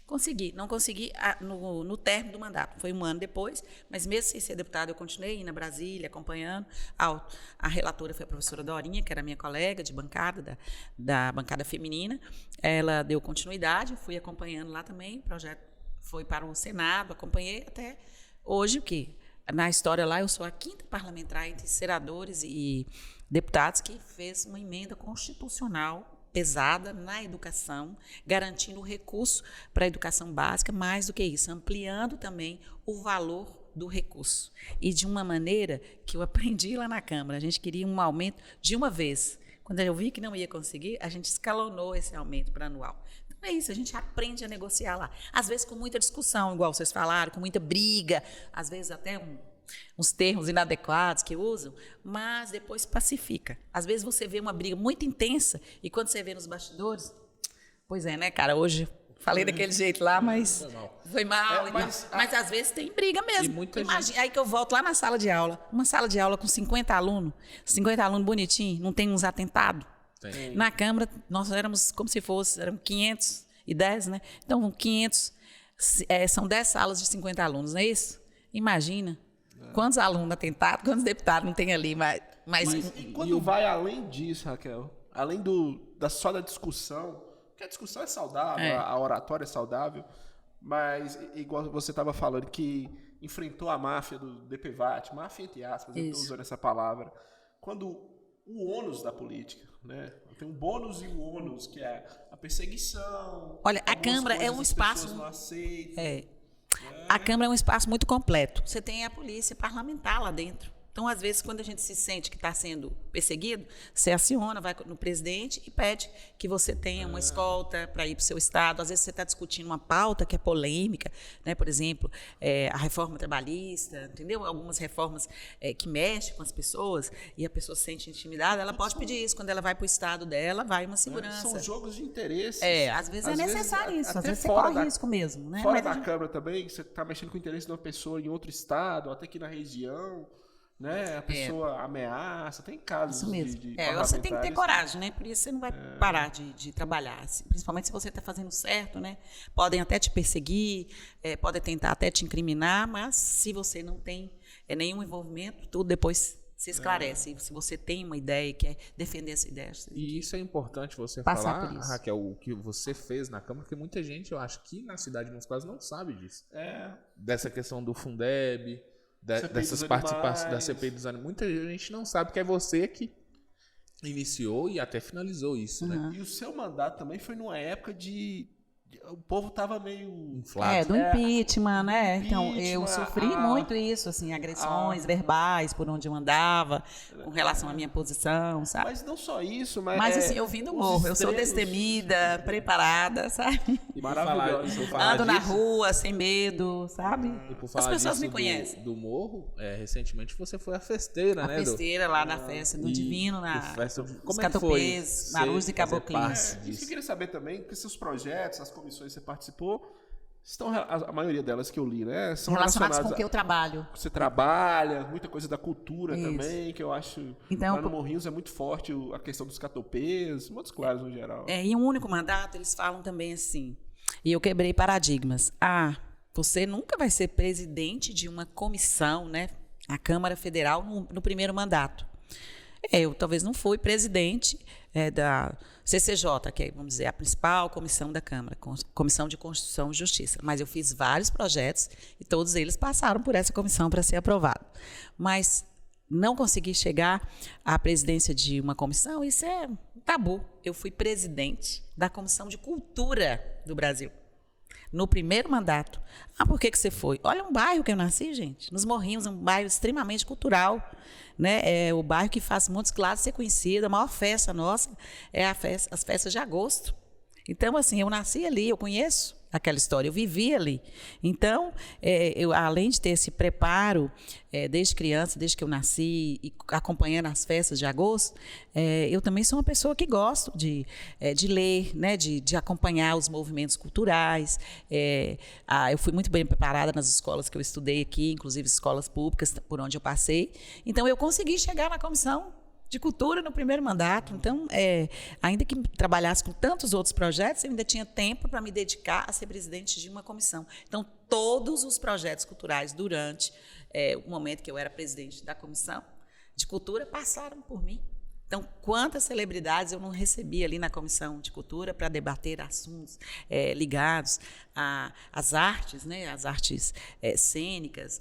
Consegui. Não consegui no término do mandato. Foi 1 ano depois, mas mesmo sem ser deputada, eu continuei indo a Brasília, acompanhando. A relatora foi a professora Dorinha, que era minha colega de bancada, da bancada feminina. Ela deu continuidade, fui acompanhando lá também. O projeto foi para o Senado, acompanhei até hoje, o quê? Na história lá, eu sou a 5ª parlamentar entre senadores e deputados que fez uma emenda constitucional pesada na educação, garantindo o recurso para a educação básica, mais do que isso, ampliando também o valor do recurso. E de uma maneira que eu aprendi lá na Câmara, a gente queria um aumento de uma vez. Quando eu vi que não ia conseguir, a gente escalonou esse aumento para anual. Então é isso, a gente aprende a negociar lá. Às vezes com muita discussão, igual vocês falaram, com muita briga, às vezes até uns termos inadequados que usam, mas depois pacifica. Às vezes você vê uma briga muito intensa e quando você vê nos bastidores, pois é, né, cara, hoje falei daquele jeito lá, mas foi mal. Mas às vezes tem briga mesmo. Imagina, aí que eu volto lá na sala de aula, uma sala de aula com 50 alunos bonitinho, não tem uns atentados. Tem. Na Câmara, nós éramos como se eram 510, né? Então, 500, são 10 salas de 50 alunos, não é isso? Imagina. Quantos alunos atentados, quantos deputados não tem ali? Mas e quando vai além disso, Raquel, além só da discussão, porque a discussão é saudável, a oratória é saudável, mas igual você estava falando que enfrentou a máfia do DPVAT, máfia entre aspas, eu estou usando essa palavra, quando o ônus da política, né? Tem um bônus e o ônus, que é a perseguição. Olha, a Câmara é um espaço. Não aceitam. A Câmara é um espaço muito completo. Você tem a polícia parlamentar lá dentro. Então, às vezes, quando a gente se sente que está sendo perseguido, você aciona, vai no presidente e pede que você tenha uma escolta para ir para o seu estado. Às vezes, você está discutindo uma pauta que é polêmica, né? Por exemplo, a reforma trabalhista, entendeu? Algumas reformas que mexem com as pessoas e a pessoa se sente intimidada, ela pode pedir isso. Quando ela vai para o estado dela, vai uma segurança. São jogos de interesse. Às vezes é necessário isso. Às vezes você corre risco mesmo. Né? Fora da Câmara também, você está mexendo com o interesse de uma pessoa em outro estado, até aqui na região. Né? A pessoa ameaça, tem casos isso mesmo. de Você tem que ter coragem, né? Por isso você não vai parar de trabalhar. Assim, principalmente se você está fazendo certo, né? Podem até te perseguir, podem tentar até te incriminar, mas se você não tem nenhum envolvimento, tudo depois se esclarece. Se você tem uma ideia e quer defender essa ideia. E isso é importante você passar falar, Raquel, o que você fez na Câmara, porque muita gente, eu acho que na cidade de Montes Claros não sabe disso. Dessa questão do Fundeb, dessas participações da CPI dos animais. Muita gente não sabe que é você que iniciou e até finalizou isso, né? E o seu mandato também foi numa época o povo estava meio inflado. Do impeachment, né? Então, eu sofri muito isso, assim, agressões verbais por onde eu andava, com relação à minha posição, sabe? Mas não só isso, mas... Mas, assim, eu vim do morro, eu sou destemida, preparada, sabe? Maravilhosa. Ando na rua, sem medo, sabe? E por falar as pessoas disso me conhecem. Do morro, recentemente você foi à festeira, né? A festeira lá na festa do Divino, como é que foi? Na Luz de Caboclinhos. Isso que eu queria saber também, que seus projetos, as comissões que você participou, a maioria delas que eu li, né? São relacionadas com o que eu trabalho. Você trabalha, muita coisa da cultura também, que eu acho então, lá no Morrinhos é muito forte a questão dos catopês, Montes Claros no geral. Em um único mandato, eles falam também assim, e eu quebrei paradigmas. Você nunca vai ser presidente de uma comissão, né? A Câmara Federal no primeiro mandato. Eu talvez não fui presidente da CCJ, que é, vamos dizer, a principal comissão da Câmara, Comissão de Constituição e Justiça. Mas eu fiz vários projetos e todos eles passaram por essa comissão para ser aprovado. Mas não consegui chegar à presidência de uma comissão, isso é um tabu. Eu fui presidente da Comissão de Cultura do Brasil. No primeiro mandato. Por que você foi? Olha um bairro que eu nasci, gente. Nos Morrinhos, um bairro extremamente cultural. Né? É o bairro que faz Montes Claros ser conhecido. A maior festa nossa é as festas de agosto. Então, assim, eu nasci ali, eu conheço aquela história, eu vivi ali. Então, eu, além de ter esse preparo, desde criança, desde que eu nasci, e acompanhando as festas de agosto, eu também sou uma pessoa que gosto de ler, né, de acompanhar os movimentos culturais. Eu fui muito bem preparada nas escolas que eu estudei aqui, inclusive escolas públicas por onde eu passei. Então, eu consegui chegar na comissão de cultura no primeiro mandato. Então, ainda que trabalhasse com tantos outros projetos, eu ainda tinha tempo para me dedicar a ser presidente de uma comissão. Então, todos os projetos culturais durante o momento que eu era presidente da comissão de cultura passaram por mim. Então, quantas celebridades eu não recebi ali na comissão de cultura para debater assuntos ligados às artes, né, às artes cênicas,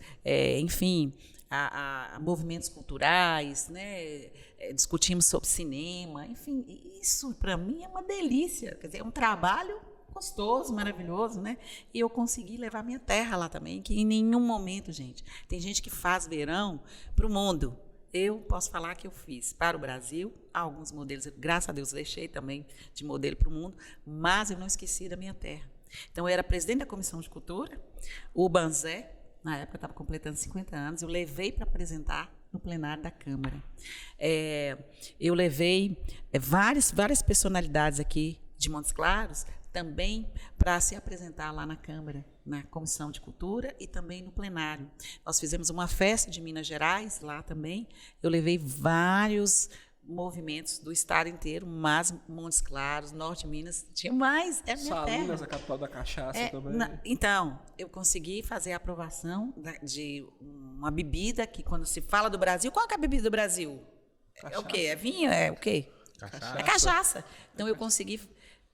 enfim, a movimentos culturais, né? Discutimos sobre cinema, enfim, isso para mim é uma delícia, quer dizer, é um trabalho gostoso, maravilhoso, né? E eu consegui levar minha terra lá também, que em nenhum momento, gente, tem gente que faz verão para o mundo. Eu posso falar que eu fiz para o Brasil, alguns modelos, graças a Deus deixei também de modelo para o mundo, mas eu não esqueci da minha terra. Então, eu era presidente da Comissão de Cultura, o Banzé, na época estava completando 50 anos, eu levei para apresentar no plenário da Câmara. Eu levei várias personalidades aqui de Montes Claros também para se apresentar lá na Câmara, na Comissão de Cultura e também no plenário. Nós fizemos uma festa de Minas Gerais lá também. Eu levei vários movimentos do estado inteiro, mas Montes Claros, Norte de Minas, tinha mais, é minha Salinas, terra. a capital da cachaça também. Então, eu consegui fazer a aprovação de uma bebida que, quando se fala do Brasil, qual que é a bebida do Brasil? Cachaça. É o quê? É vinho? É o quê? Cachaça. É cachaça. Então, eu consegui...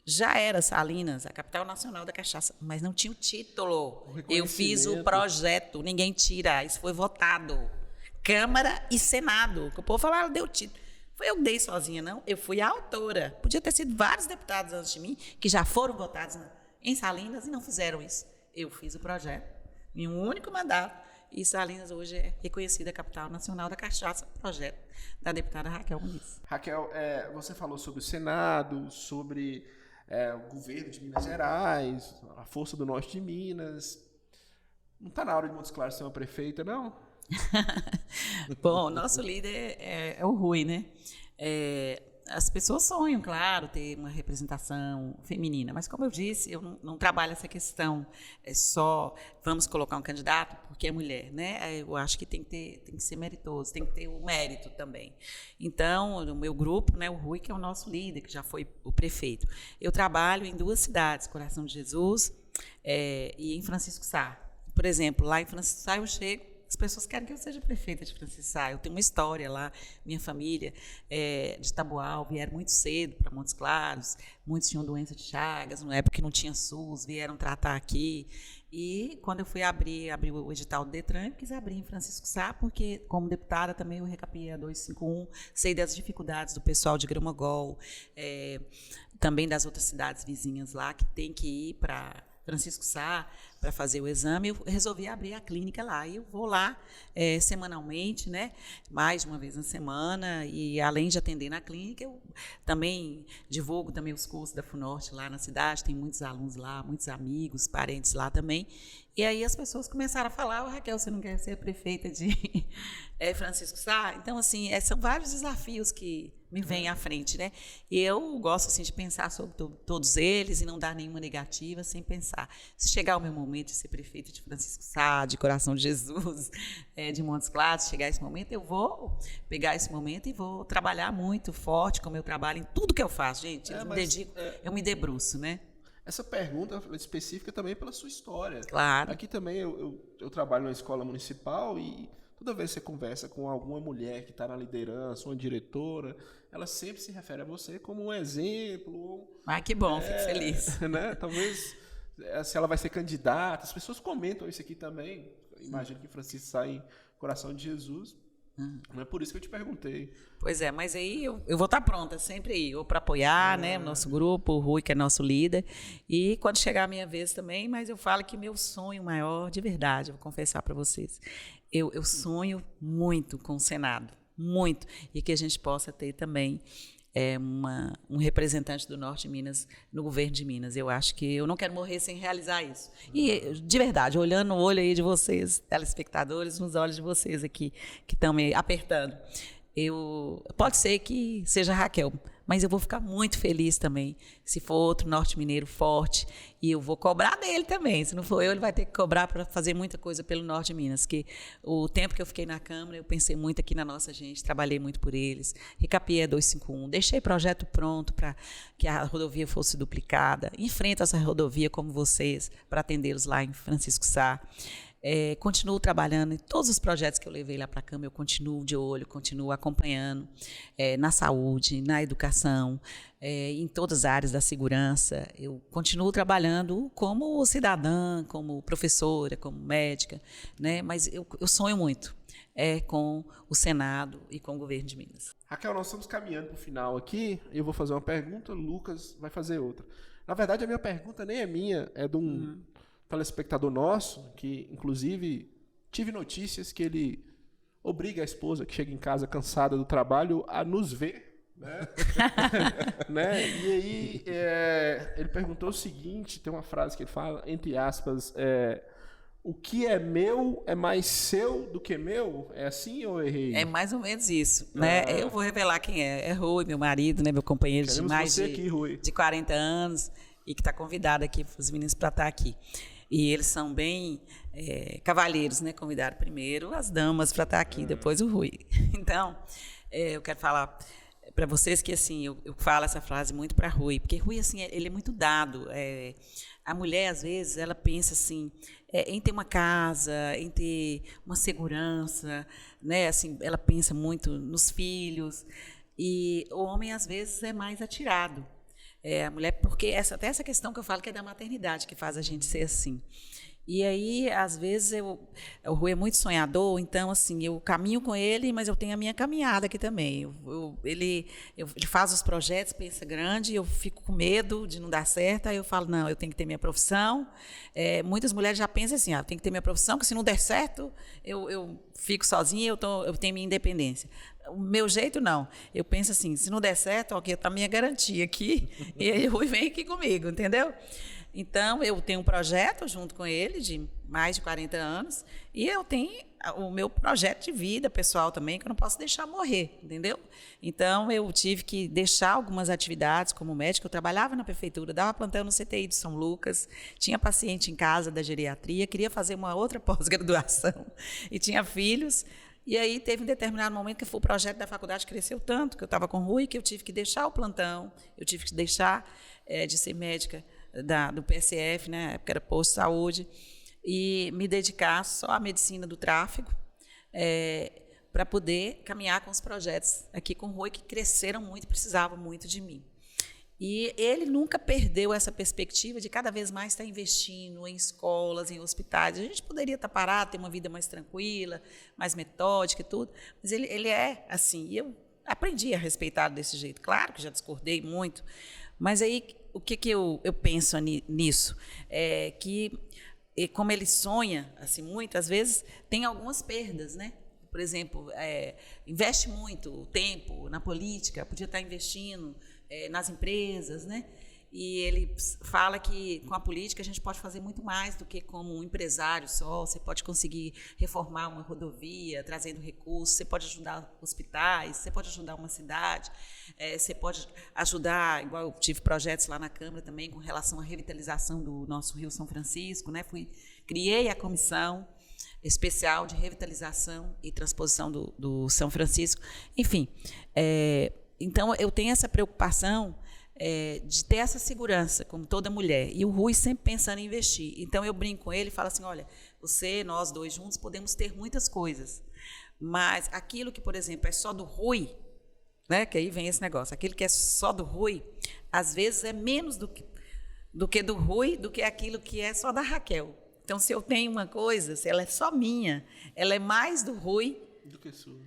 Já era Salinas, a capital nacional da cachaça, mas não tinha o título. Eu fiz o projeto, ninguém tira, isso foi votado. Câmara e Senado, que o povo falava, deu título. Foi eu que dei sozinha, não. Eu fui a autora. Podia ter sido vários deputados antes de mim que já foram votados em Salinas e não fizeram isso. Eu fiz o projeto em um único mandato e Salinas hoje é reconhecida capital nacional da cachaça, projeto da deputada Raquel Muniz. Raquel, você falou sobre o Senado, sobre o governo de Minas Gerais, a força do norte de Minas. Não está na hora de Montes Claros ser uma prefeita, não? Bom, nosso líder é o Rui, né? As pessoas sonham, claro, ter uma representação feminina, mas como eu disse, eu não trabalho essa questão só vamos colocar um candidato porque é mulher, né? Eu acho que tem que ser meritoso, tem que ter o mérito também. Então, no meu grupo, né, o Rui, que é o nosso líder, que já foi o prefeito, eu trabalho em 2 cidades, Coração de Jesus e em Francisco Sá. Por exemplo, lá em Francisco Sá eu chego, as pessoas querem que eu seja prefeita de Francisco Sá. Eu tenho uma história lá, minha família de Taboão, vieram muito cedo para Montes Claros, muitos tinham doença de Chagas, numa época que não tinha SUS, vieram tratar aqui. E quando eu fui abrir o edital do Detran, eu quis abrir em Francisco Sá, porque como deputada também eu recapiei a 251, sei das dificuldades do pessoal de Gromogol, também das outras cidades vizinhas lá, que tem que ir para Francisco Sá para fazer o exame, eu resolvi abrir a clínica lá. E eu vou lá semanalmente, né, mais de uma vez na semana, e além de atender na clínica, eu também divulgo também os cursos da FUNORTE lá na cidade, tem muitos alunos lá, muitos amigos, parentes lá também. E aí as pessoas começaram a falar, Raquel, você não quer ser prefeita de Francisco Sá? Então, assim, são vários desafios que me vêm à frente, né? E eu gosto, assim, de pensar sobre todos eles e não dar nenhuma negativa sem pensar. Se chegar o meu momento de ser prefeita de Francisco Sá, de Coração de Jesus, de Montes Claros, chegar esse momento, eu vou pegar esse momento e vou trabalhar muito forte, como eu trabalho em tudo que eu faço, gente. Eu me debruço, né? Essa pergunta específica também pela sua história. Claro. Aqui também eu trabalho na escola municipal e toda vez que você conversa com alguma mulher que está na liderança, uma diretora, ela sempre se refere a você como um exemplo. Ah, que bom, fico feliz. Né? Talvez se ela vai ser candidata, as pessoas comentam isso aqui também. Imagino que Francisco sai em Coração de Jesus. Não é por isso que eu te perguntei. Pois é, mas aí eu vou estar pronta sempre aí, ou para apoiar, né, o nosso grupo, o Rui, que é nosso líder, e quando chegar a minha vez também, mas eu falo que meu sonho maior, de verdade, eu vou confessar para vocês, eu sonho muito com o Senado, muito, e que a gente possa ter também um representante do Norte de Minas no governo de Minas. Eu acho que eu não quero morrer sem realizar isso. E, de verdade, olhando no olho aí de vocês, telespectadores, nos olhos de vocês aqui, que estão me apertando, pode ser que seja a Raquel, mas eu vou ficar muito feliz também se for outro norte mineiro forte, e eu vou cobrar dele também. Se não for eu, ele vai ter que cobrar para fazer muita coisa pelo norte de Minas, que o tempo que eu fiquei na Câmara, eu pensei muito aqui na nossa gente, trabalhei muito por eles, recapiei a 251, deixei projeto pronto para que a rodovia fosse duplicada, enfrento essa rodovia como vocês, para atendê-los lá em Francisco Sá. Continuo trabalhando em todos os projetos que eu levei lá para a Câmara, eu continuo de olho, continuo acompanhando na saúde, na educação, em todas as áreas da segurança. Eu continuo trabalhando como cidadã, como professora, como médica, né? Mas eu sonho muito com o Senado e com o governo de Minas. Raquel, nós estamos caminhando para o final aqui. Eu vou fazer uma pergunta, o Lucas vai fazer outra. Na verdade, a minha pergunta nem é minha, é de um telespectador nosso, que inclusive tive notícias que ele obriga a esposa que chega em casa cansada do trabalho a nos ver, né? Né? E aí ele perguntou o seguinte, tem uma frase que ele fala, entre aspas, o que é meu é mais seu do que meu? É assim ou eu errei? É mais ou menos isso, né? Eu vou revelar quem é. É Rui, meu marido, né? Meu companheiro de mais de 40 anos e que está convidado aqui, os meninos, para estar aqui. E eles são bem cavalheiros, né? Convidaram primeiro as damas para estar aqui, depois o Rui. Então, eu quero falar para vocês que, assim, eu falo essa frase muito para Rui, porque Rui, assim, ele é muito dado. A mulher, às vezes, ela pensa, assim, em ter uma casa, em ter uma segurança, né? Assim, ela pensa muito nos filhos. E o homem, às vezes, é mais atirado. a mulher, porque até essa questão que eu falo que é da maternidade que faz a gente ser assim. E aí, às vezes, o Rui é muito sonhador, então, assim, eu caminho com ele, mas eu tenho a minha caminhada aqui também. Ele faz os projetos, pensa grande, eu fico com medo de não dar certo, aí eu falo, não, eu tenho que ter minha profissão. Muitas mulheres já pensam assim, eu tenho que ter minha profissão, porque se não der certo, eu fico sozinha, eu tenho minha independência. O meu jeito, não. Eu penso assim, se não der certo, ok, está a minha garantia aqui, e aí o Rui vem aqui comigo, entendeu? Então, eu tenho um projeto junto com ele, de mais de 40 anos, e eu tenho o meu projeto de vida pessoal também, que eu não posso deixar morrer, entendeu? Então, eu tive que deixar algumas atividades como médica. Eu trabalhava na prefeitura, dava plantão no CTI de São Lucas, tinha paciente em casa da geriatria, queria fazer uma outra pós-graduação, e tinha filhos. E aí, teve um determinado momento que o projeto da faculdade cresceu tanto, que eu estava com o Rui, que eu tive que deixar o plantão, eu tive que deixar de ser médica do PSF, né, na época era posto de saúde, e me dedicar só à medicina do tráfego, para poder caminhar com os projetos aqui com o Rui, que cresceram muito e precisavam muito de mim. E ele nunca perdeu essa perspectiva de cada vez mais estar investindo em escolas, em hospitais. A gente poderia estar parado, ter uma vida mais tranquila, mais metódica e tudo, mas ele é assim, e eu aprendi a respeitar desse jeito. Claro que já discordei muito, mas aí o que eu penso nisso? É que, como ele sonha assim, muito, às vezes tem algumas perdas, né? Por exemplo, investe muito tempo na política, podia estar investindo nas empresas, né? E ele fala que com a política a gente pode fazer muito mais do que como um empresário só. Você pode conseguir reformar uma rodovia, trazendo recursos, você pode ajudar hospitais, você pode ajudar uma cidade, você pode ajudar, igual eu tive projetos lá na Câmara também com relação à revitalização do nosso Rio São Francisco, né? Criei a comissão especial de revitalização e transposição do São Francisco. Enfim, então eu tenho essa preocupação de ter essa segurança, como toda mulher. E o Rui sempre pensando em investir. Então, eu brinco com ele e falo assim, olha, nós dois juntos podemos ter muitas coisas, mas aquilo que, por exemplo, é só do Rui, né, que aí vem esse negócio, aquilo que é só do Rui, às vezes é menos do que do Rui, do que aquilo que é só da Raquel. Então, se eu tenho uma coisa, se ela é só minha, ela é mais do Rui do que sua.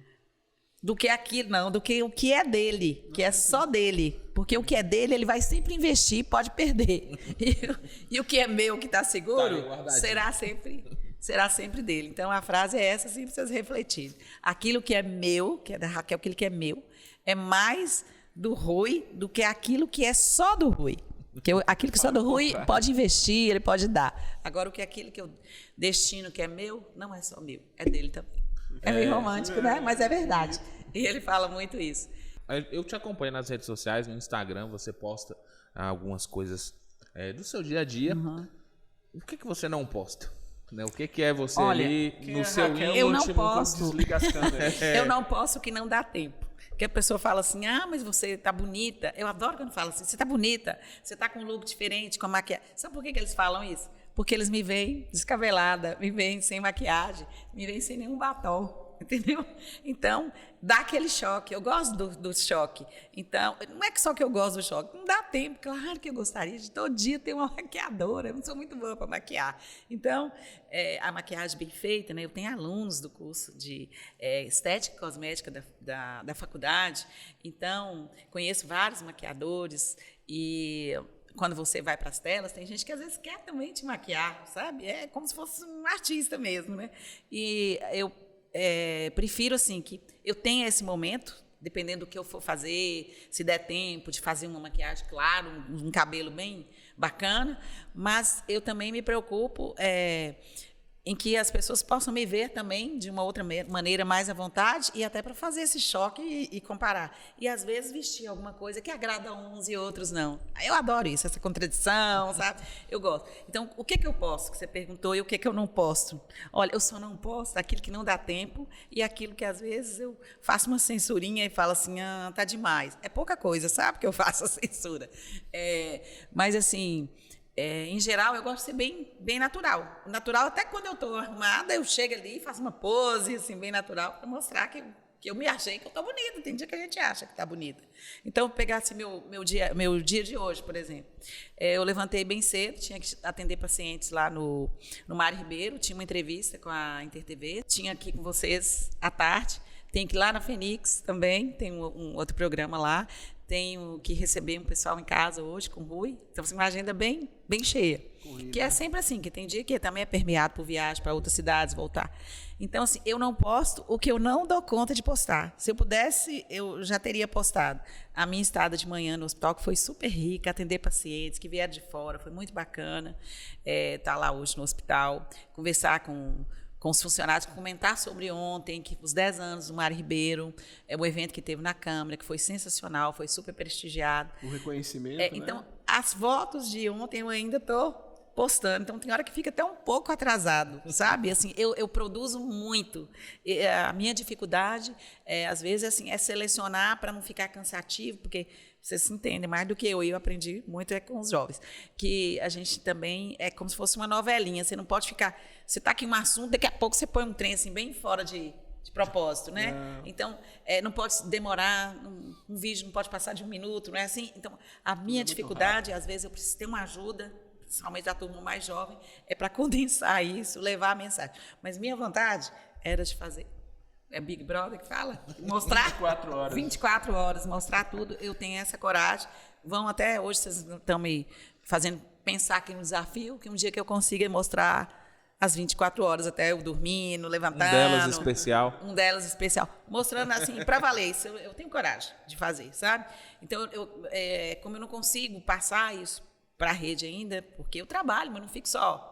Do que aquilo, não, do que o que é dele, que é só dele. Porque o que é dele, ele vai sempre investir, pode perder. E o que é meu, que está seguro, será sempre dele. Então, a frase é essa, assim, para vocês refletirem. Aquilo que é meu, que é da Raquel, aquilo que é meu, é mais do Rui do que aquilo que é só do Rui. Porque aquilo que é só do Rui pode investir, ele pode dar. Agora, aquilo que eu destino, que é meu, não é só meu, é dele também. É meio romântico, né? Mas é verdade. E ele fala muito isso. Eu te acompanho nas redes sociais, no Instagram, você posta algumas coisas do seu dia a dia. Uhum. O que você não posta? Né? O que é você Olha, ali no seu íntimo? Eu não posto. Desliga as câmeras. Eu não posto que não dá tempo. Porque a pessoa fala assim, mas você tá bonita. Eu adoro quando fala assim, você tá bonita, você tá com um look diferente, com maquiagem. Sabe por que eles falam isso? Porque eles me veem descabelada, me veem sem maquiagem, me veem sem nenhum batom, entendeu? Então, dá aquele choque. Eu gosto do choque. Então, não é que só que eu gosto do choque, não dá tempo. Claro que eu gostaria de todo dia ter uma maquiadora, eu não sou muito boa para maquiar. Então, a maquiagem bem feita, né? Eu tenho alunos do curso de estética e cosmética da faculdade, então, conheço vários maquiadores e quando você vai para as telas, tem gente que às vezes quer também te maquiar, sabe? É como se fosse um artista mesmo, né? E eu prefiro, assim, que eu tenha esse momento, dependendo do que eu for fazer, se der tempo de fazer uma maquiagem, claro, um cabelo bem bacana, mas eu também me preocupo em que as pessoas possam me ver também de uma outra maneira mais à vontade e até para fazer esse choque e comparar. E, às vezes, vestir alguma coisa que agrada a uns e outros não. Eu adoro isso, essa contradição, sabe? Eu gosto. Então, o que eu posto, que você perguntou, e o que eu não posto? Olha, eu só não posto aquilo que não dá tempo e aquilo que, às vezes, eu faço uma censurinha e falo assim, tá demais. É pouca coisa, sabe, que eu faço a censura. Mas, assim... em geral, eu gosto de ser bem natural. Natural, até quando eu estou arrumada, eu chego ali e faço uma pose assim, bem natural, para mostrar que Porque eu me achei que eu tô bonita. Tem dia que a gente acha que tá bonita. Então, eu pegasse meu dia de hoje, por exemplo. Eu levantei bem cedo, tinha que atender pacientes lá no Mário Ribeiro, tinha uma entrevista com a InterTV, tinha aqui com vocês à tarde, tem que ir lá na Fênix também, tem um outro programa lá, tenho que receber um pessoal em casa hoje com o Rui, então uma agenda bem cheia. Corrida. Que é sempre assim, que tem dia que também é permeado por viagem para outras cidades, voltar. Então, assim, eu não posto o que eu não dou conta de postar. Se eu pudesse, eu já teria postado. A minha estada de manhã no hospital, que foi super rica, atender pacientes que vieram de fora, foi muito bacana estar lá hoje no hospital, conversar com os funcionários, comentar sobre ontem, que os 10 anos do Mário Ribeiro, o evento que teve na Câmara, que foi sensacional, foi super prestigiado. O reconhecimento, então, as fotos de ontem eu ainda estou postando, então tem hora que fica até um pouco atrasado, sabe? Assim, eu produzo muito. A minha dificuldade, às vezes, assim, é selecionar para não ficar cansativo, porque vocês se entendem mais do que eu aprendi muito com os jovens, que a gente também é como se fosse uma novelinha, você não pode ficar, você está aqui em um assunto, daqui a pouco você põe um trem assim, bem fora de propósito, né? Então, não pode demorar, um vídeo não pode passar de 1 minuto, não é assim? Então, a minha dificuldade, às vezes, eu preciso ter uma ajuda, principalmente a turma mais jovem, é para condensar isso, levar a mensagem. Mas minha vontade era de fazer... É Big Brother que fala? Mostrar 24 horas. 24 horas, mostrar tudo. Eu tenho essa coragem. Vão até hoje, vocês estão me fazendo pensar aqui no desafio, que um dia que eu consiga mostrar as 24 horas, até eu dormindo, levantando. Um delas especial. Mostrando assim, para valer. Isso eu tenho coragem de fazer, sabe? Então, como eu não consigo passar isso para a rede ainda, porque eu trabalho, mas não fico só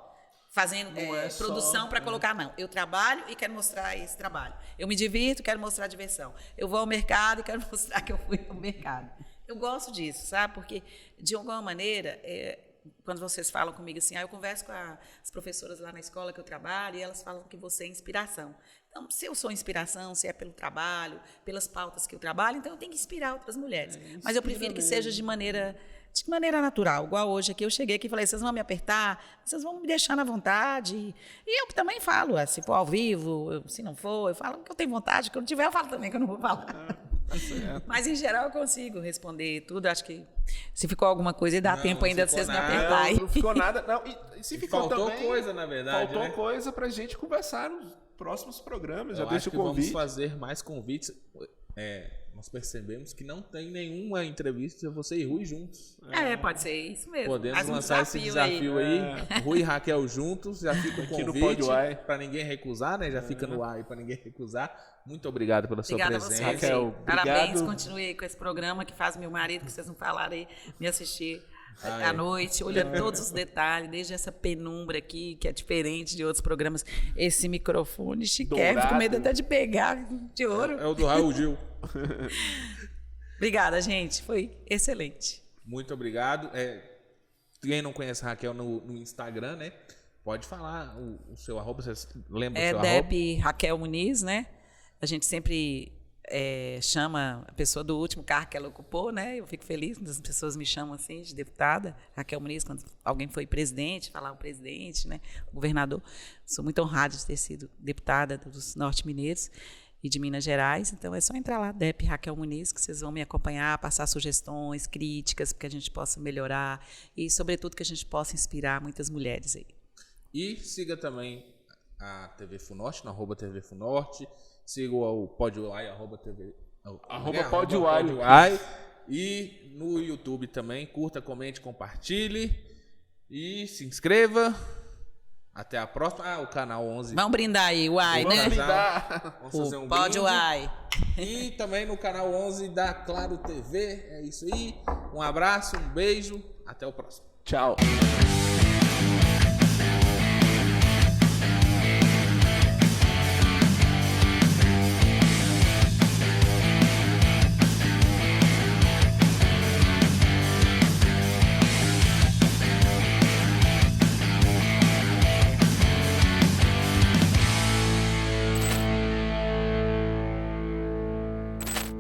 fazendo produção para colocar, não. Eu trabalho e quero mostrar esse trabalho. Eu me divirto, quero mostrar a diversão. Eu vou ao mercado e quero mostrar que eu fui ao mercado. Eu gosto disso, sabe? Porque, de alguma maneira, quando vocês falam comigo assim, eu converso com as professoras lá na escola que eu trabalho e elas falam que você é inspiração. Então, se eu sou inspiração, se é pelo trabalho, pelas pautas que eu trabalho, então eu tenho que inspirar outras mulheres. Mas eu prefiro que seja de maneira natural, igual hoje aqui, eu cheguei aqui e falei, vocês vão me apertar, vocês vão me deixar na vontade, e eu também falo, se for ao vivo, se não for, eu falo que eu tenho vontade, que eu não tiver, eu falo também que eu não vou falar. Mas, em geral, eu consigo responder tudo, acho que se ficou alguma coisa, dá tempo ainda de vocês me apertarem. Não ficou nada, não, e se ficou faltou também, coisa, na verdade, faltou coisa pra gente conversar nos próximos programas, já eu deixa acho o convite. Vamos fazer mais convites, nós percebemos que não tem nenhuma entrevista você e Rui juntos. Pode ser isso mesmo. Podemos lançar esse desafio aí. Rui e Raquel juntos, já fica o convite para ninguém recusar, né? Já fica no ar aí para ninguém recusar. Muito obrigado pela sua presença. Raquel, parabéns, continue com esse programa que faz meu marido, que vocês não falaram aí, me assistir à noite, olhando todos os detalhes, desde essa penumbra aqui, que é diferente de outros programas. Esse microfone chiquérrimo, fico com medo até de pegar de ouro. É o do Raul Gil. Obrigada, gente. Foi excelente. Muito obrigado. Quem não conhece a Raquel no Instagram, né? Pode falar o seu arroba, vocês lembram o seu arroba? Dep Raquel Muniz, né? A gente sempre chama a pessoa do último cargo que ela ocupou, né? Eu fico feliz quando as pessoas me chamam assim, de deputada. Raquel Muniz, quando alguém foi presidente, falar o presidente, né? O governador. Sou muito honrada de ter sido deputada dos norte-mineiros e de Minas Gerais, então é só entrar lá, Dep Raquel Muniz, que vocês vão me acompanhar, passar sugestões, críticas, para que a gente possa melhorar e, sobretudo, que a gente possa inspirar muitas mulheres aí. E siga também a TV Funorte, no @TV Funorte, siga o PodUai, @PodUai, e no YouTube também, curta, comente, compartilhe e se inscreva. Até a próxima. O canal 11. Vamos brindar aí, Uai, né? Vamos fazer um Pode Uai. E também no canal 11 da Claro TV. É isso aí. Um abraço, um beijo. Até o próximo. Tchau.